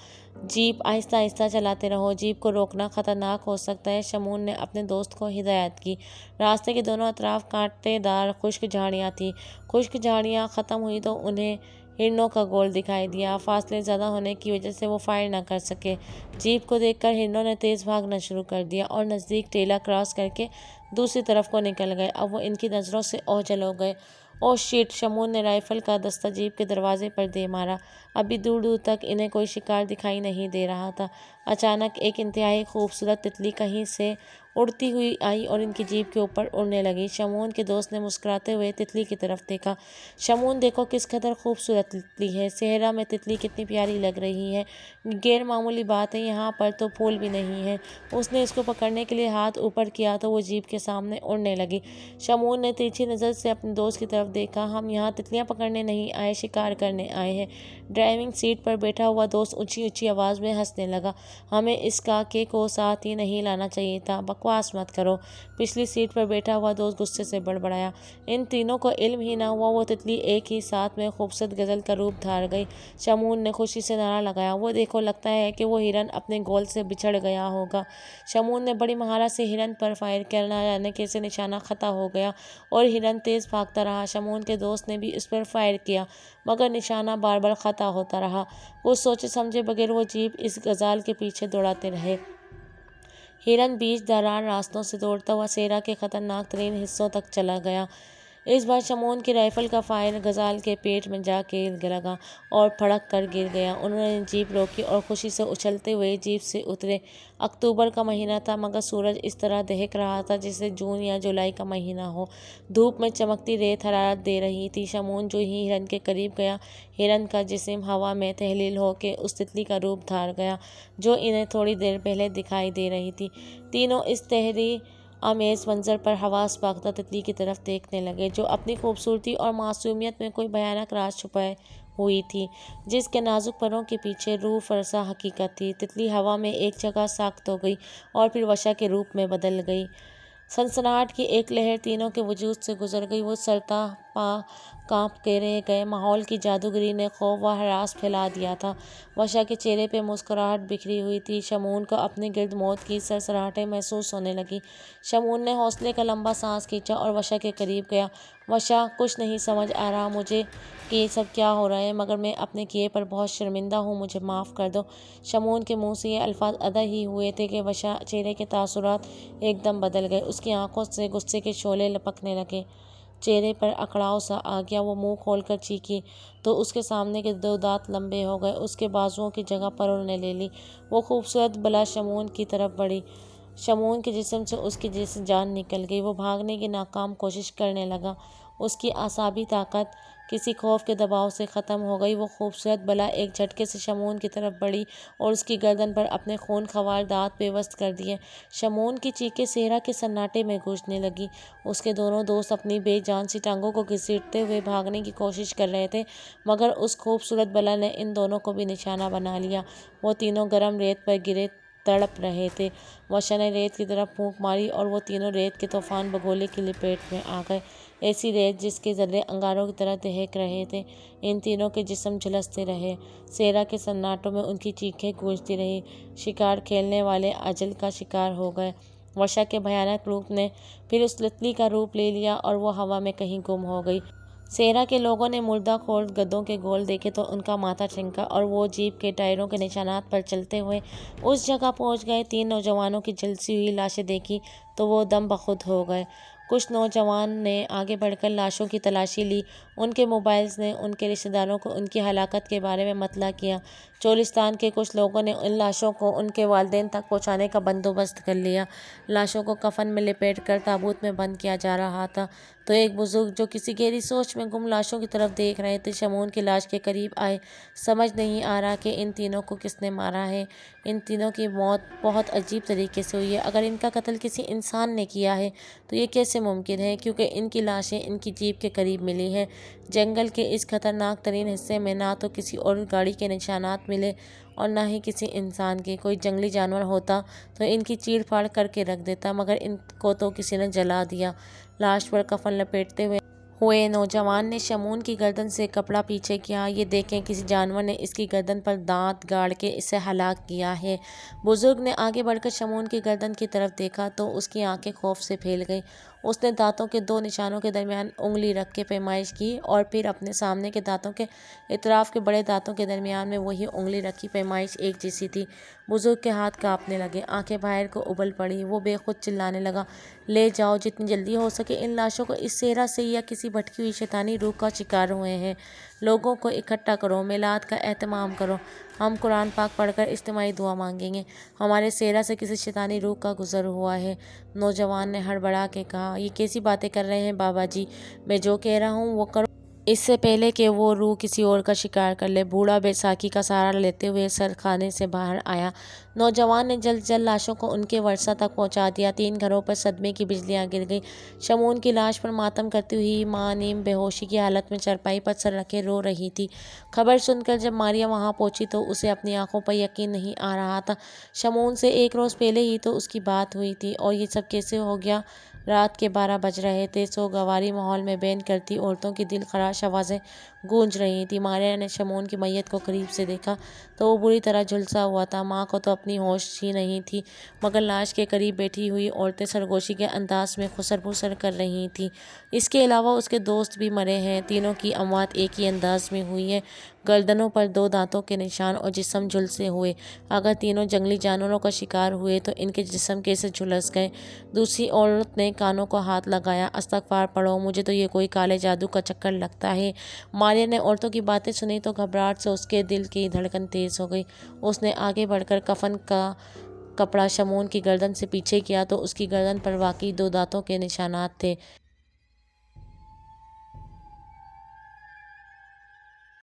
جیپ آہستہ آہستہ چلاتے رہو، جیپ کو روکنا خطرناک ہو سکتا ہے، شمون نے اپنے دوست کو ہدایت کی۔ راستے کے دونوں اطراف کانٹے دار خشک جھاڑیاں تھیں۔ خشک جھاڑیاں ختم ہوئیں تو انہیں ہرنوں کا گول دکھائی دیا۔ فاصلے زیادہ ہونے کی وجہ سے وہ فائر نہ کر سکے۔ جیپ کو دیکھ کر ہرنوں نے تیز بھاگنا شروع کر دیا اور نزدیک ٹیلا کراس کر کے دوسری طرف کو نکل گئے۔ اب وہ ان کی نظروں سے اوجھل ہو گئے۔ اوہ شٹ! شمون نے رائفل کا دستہ جیپ کے دروازے پر دے مارا۔ ابھی دور دور تک انہیں کوئی شکار دکھائی نہیں دے رہا تھا۔ اچانک ایک انتہائی خوبصورت تتلی کہیں سے اڑتی ہوئی آئی اور ان کی جیپ کے اوپر اڑنے لگی۔ شمون کے دوست نے مسکراتے ہوئے تتلی کی طرف دیکھا۔ شمون دیکھو کس قدر خوبصورت تتلی ہے، صحرا میں تتلی کتنی پیاری لگ رہی ہے، غیر معمولی بات ہے یہاں پر تو پھول بھی نہیں ہیں۔ اس نے اس کو پکڑنے کے لیے ہاتھ اوپر کیا تو وہ جیپ کے سامنے اڑنے لگی۔ شمون نے ترچھی نظر سے اپنے دوست کی طرف دیکھا، ہم یہاں تتلیاں پکڑنے نہیں آئے، شکار کرنے آئے ہیں۔ ڈرائیونگ سیٹ پر بیٹھا ہوا دوست اونچی اونچی آواز میں ہنسنے لگا۔ ہمیں اس کاکے کو ساتھ ہی نہیں لانا چاہیے تھا، بکواس مت کرو۔ پچھلی سیٹ پر بیٹھا ہوا دوست غصے سے بڑبڑایا۔ ان تینوں کو علم ہی نہ ہوا وہ تتلی ایک ہی ساتھ میں خوبصورت غزل کا روپ دھار گئی۔ شمون نے خوشی سے نعرہ لگایا، وہ دیکھو لگتا ہے کہ وہ ہرن اپنے گول سے بچھڑ گیا ہوگا۔ شمون نے بڑی مہارت سے ہرن پر فائر کیا، نہ جانے کیسے نشانہ خطا ہو گیا اور ہرن تیز بھاگتا رہا۔ شمون کے دوست نے بھی اس پر فائر کیا مگر نشانہ بار بار خطا ہوتا رہا۔ کچھ سوچے سمجھے بغیر وہ جیپ اس غزال کے پیچھے دوڑاتے رہے۔ ہرن بیچ دارار راستوں سے دوڑتا ہوا صحرا کے خطرناک ترین حصوں تک چلا گیا۔ اس بار شمون کی رائفل کا فائر غزال کے پیٹ میں جا کے لگا اور پھڑک کر گر گیا۔ انہوں نے جیپ روکی اور خوشی سے اچھلتے ہوئے جیپ سے اترے۔ اکتوبر کا مہینہ تھا مگر سورج اس طرح دہک رہا تھا جیسے جون یا جولائی کا مہینہ ہو۔ دھوپ میں چمکتی ریت حرارت دے رہی تھی۔ شمون جو ہی ہرن کے قریب گیا، ہرن کا جسم ہوا میں تحلیل ہو کے اس تتلی کا روپ دھار گیا جو انہیں تھوڑی دیر پہلے دکھائی دے رہی تھی۔ تینوں اس تحریک آمیز منظر پر حواس باختہ تتلی کی طرف دیکھنے لگے جو اپنی خوبصورتی اور معصومیت میں کوئی بھیانک راز چھپائے ہوئی تھی، جس کے نازک پروں کے پیچھے روح فرسا حقیقت تھی۔ تتلی ہوا میں ایک جگہ ساکت ہو گئی اور پھر وشا کے روپ میں بدل گئی۔ سنسناہٹ کی ایک لہر تینوں کے وجود سے گزر گئی۔ وہ سرتا پا کانپ کے رہ گئے۔ ماحول کی جادوگری نے خوف و ہراس پھیلا دیا تھا۔ وشا کے چہرے پہ مسکراہٹ بکھری ہوئی تھی۔ شمعون کو اپنے گرد موت کی سرسراہٹیں محسوس ہونے لگیں۔ شمعون نے حوصلے کا لمبا سانس کھینچا اور وشا کے قریب گیا۔ وشا، کچھ نہیں سمجھ آ رہا مجھے کہ یہ سب کیا ہو رہا ہے، مگر میں اپنے کیے پر بہت شرمندہ ہوں، مجھے معاف کر دو۔ شمعون کے منہ سے یہ الفاظ ادا ہی ہوئے تھے کہ وشا چہرے کے تاثرات ایک دم بدل گئے۔ اس کی آنکھوں سے غصے کے شعلے لپکنے لگے۔ چہرے پر اکڑاؤ سا آ گیا۔ وہ منہ کھول کر چیخی تو اس کے سامنے کے 2 دانت لمبے ہو گئے۔ اس کے بازوؤں کی جگہ پروں نے لے لی۔ وہ خوبصورت بلا شمعون کی طرف بڑھی۔ شمعون کے جسم سے اس کی جیسے جان نکل گئی۔ وہ بھاگنے کی ناکام کوشش کرنے لگا۔ اس کی اعصابی طاقت کسی خوف کے دباؤ سے ختم ہو گئی۔ وہ خوبصورت بلا ایک جھٹکے سے شمعون کی طرف بڑھی اور اس کی گردن پر اپنے خون خوار دانت پیوست کر دیے۔ شمعون کی چیخیں صحرا کے سناٹے میں گونجنے لگیں۔ اس کے دونوں دوست اپنی بے جان سی ٹانگوں کو گھسیٹتے ہوئے بھاگنے کی کوشش کر رہے تھے، مگر اس خوبصورت بلا نے ان دونوں کو بھی نشانہ بنا لیا۔ وہ تینوں گرم ریت پر گرے تڑپ رہے تھے۔ وشا نے ریت کی طرف پھونک ماری اور وہ تینوں ریت کے طوفان بگولے کی لپیٹ میں آ گئے۔ ایسی ریت جس کے ذرے انگاروں کی طرح دہک رہے تھے۔ ان تینوں کے جسم جھلستے رہے۔ صحرا کے سناٹوں میں ان کی چیخیں گونجتی رہیں۔ شکار کھیلنے والے اجل کا شکار ہو گئے۔ وشا کے بھیانک روپ نے پھر اس تتلی کا روپ لے لیا اور وہ ہوا میں کہیں گم ہو گئی۔ صحرا کے لوگوں نے مردہ خور گدھوں کے گول دیکھے تو ان کا ماتھا ٹھنکا اور وہ جیپ کے ٹائروں کے نشانات پر چلتے ہوئے اس جگہ پہنچ گئے۔ 3 نوجوانوں کی جھلسی ہوئی لاشیں دیکھیں تو وہ دم بخود ہو گئے۔ کچھ نوجوان نے آگے بڑھ کر لاشوں کی تلاشی لی۔ ان کے موبائلز نے ان کے رشتہ داروں کو ان کی ہلاکت کے بارے میں مطلع کیا۔ چولستان کے کچھ لوگوں نے ان لاشوں کو ان کے والدین تک پہنچانے کا بندوبست کر لیا۔ لاشوں کو کفن میں لپیٹ کر تابوت میں بند کیا جا رہا تھا تو ایک بزرگ جو کسی گہری سوچ میں گم لاشوں کی طرف دیکھ رہے تھے، شمعون کی لاش کے قریب آئے۔ سمجھ نہیں آ رہا کہ ان تینوں کو کس نے مارا ہے۔ ان تینوں کی موت بہت عجیب طریقے سے ہوئی ہے۔ اگر ان کا قتل کسی انسان نے کیا ہے تو یہ کیسے ممکن ہے، کیونکہ ان کی لاشیں ان کی جیپ کے قریب ملی ہیں۔ جنگل کے اس خطرناک ترین حصے میں نہ تو کسی اور گاڑی کے نشانات ملے اور نہ ہی کسی انسان کے۔ کوئی جنگلی جانور ہوتا تو ان کی چیڑ پھاڑ کر کے رکھ دیتا، مگر ان کو تو کسی نے جلا دیا۔ لاش پر کفن لپیٹتے ہوئے نوجوان نے شمعون کی گردن سے کپڑا پیچھے کیا۔ یہ دیکھیں، کسی جانور نے اس کی گردن پر دانت گاڑ کے اسے ہلاک کیا ہے۔ بزرگ نے آگے بڑھ کر شمعون کی گردن کی طرف دیکھا تو اس کی آنکھیں خوف سے پھیل گئیں۔ اس نے دانتوں کے 2 نشانوں کے درمیان انگلی رکھ کے پیمائش کی اور پھر اپنے سامنے کے دانتوں کے اطراف کے بڑے دانتوں کے درمیان میں وہی انگلی رکھی۔ پیمائش ایک جیسی تھی۔ بزرگ کے ہاتھ کانپنے لگے، آنکھیں باہر کو ابل پڑیں۔ وہ بے خود چلانے لگا، لے جاؤ جتنی جلدی ہو سکے ان لاشوں کو۔ اس صحرا سے یا کسی بھٹکی ہوئی شیطانی روح کا شکار ہوئے ہیں۔ لوگوں کو اکٹھا کرو، میلاد کا اہتمام کرو۔ ہم قرآن پاک پڑھ کر اجتماعی دعا مانگیں گے۔ ہمارے صحرا سے کسی شیطانی روح کا گزر ہوا ہے۔ نوجوان نے ہڑبڑا کے کہا، یہ کیسی باتیں کر رہے ہیں بابا جی، میں جو کہہ رہا ہوں وہ کرو، اس سے پہلے کہ وہ روح کسی اور کا شکار کر لے۔ بوڑھا بیساکھی کا سہارا لیتے ہوئے سر خانے سے باہر آیا۔ نوجوان نے جلد جلد لاشوں کو ان کے ورثاء تک پہنچا دیا۔ 3 گھروں پر صدمے کی بجلیاں گر گئیں۔ شمعون کی لاش پر ماتم کرتی ہوئی ماں نیم بے ہوشی کی حالت میں چارپائی پر سر رکھے رو رہی تھی۔ خبر سن کر جب ماریا وہاں پہنچی تو اسے اپنی آنکھوں پر یقین نہیں آ رہا تھا۔ شمعون سے 1 روز پہلے ہی تو اس کی بات ہوئی تھی اور یہ سب کیسے ہو گیا؟ رات کے 12 بج رہے تھے۔ سوگواری ماحول میں بین کرتی عورتوں کی دل خراش آوازیں گونج رہی تھیں۔ ماریا نے شمعون کی میت کو قریب سے دیکھا تو وہ بری طرح جھلسا ہوا تھا۔ ماں کو تو اپنی ہوش ہی نہیں تھی، مگر لاش کے قریب بیٹھی ہوئی عورتیں سرگوشی کے انداز میں خسر پھسر کر رہی تھیں۔ اس کے علاوہ اس کے دوست بھی مرے ہیں۔ تینوں کی اموات ایک ہی انداز میں ہوئی ہے، گردنوں پر 2 دانتوں کے نشان اور جسم جھلسے ہوئے۔ اگر تینوں جنگلی جانوروں کا شکار ہوئے تو ان کے جسم کیسے جھلس گئے؟ دوسری عورت نے کانوں کو ہاتھ لگایا، استغفار پڑھو، مجھے تو یہ کوئی کالے جادو کا چکر لگتا ہے۔ ماریا نے عورتوں کی باتیں سنی تو گھبراہٹ سے اس کے دل کی دھڑکن تیز ہو گئی۔ اس نے آگے بڑھ کر کفن کا کپڑا شمعون کی گردن سے پیچھے کیا تو اس کی گردن پر واقعی 2 دانتوں کے نشانات تھے۔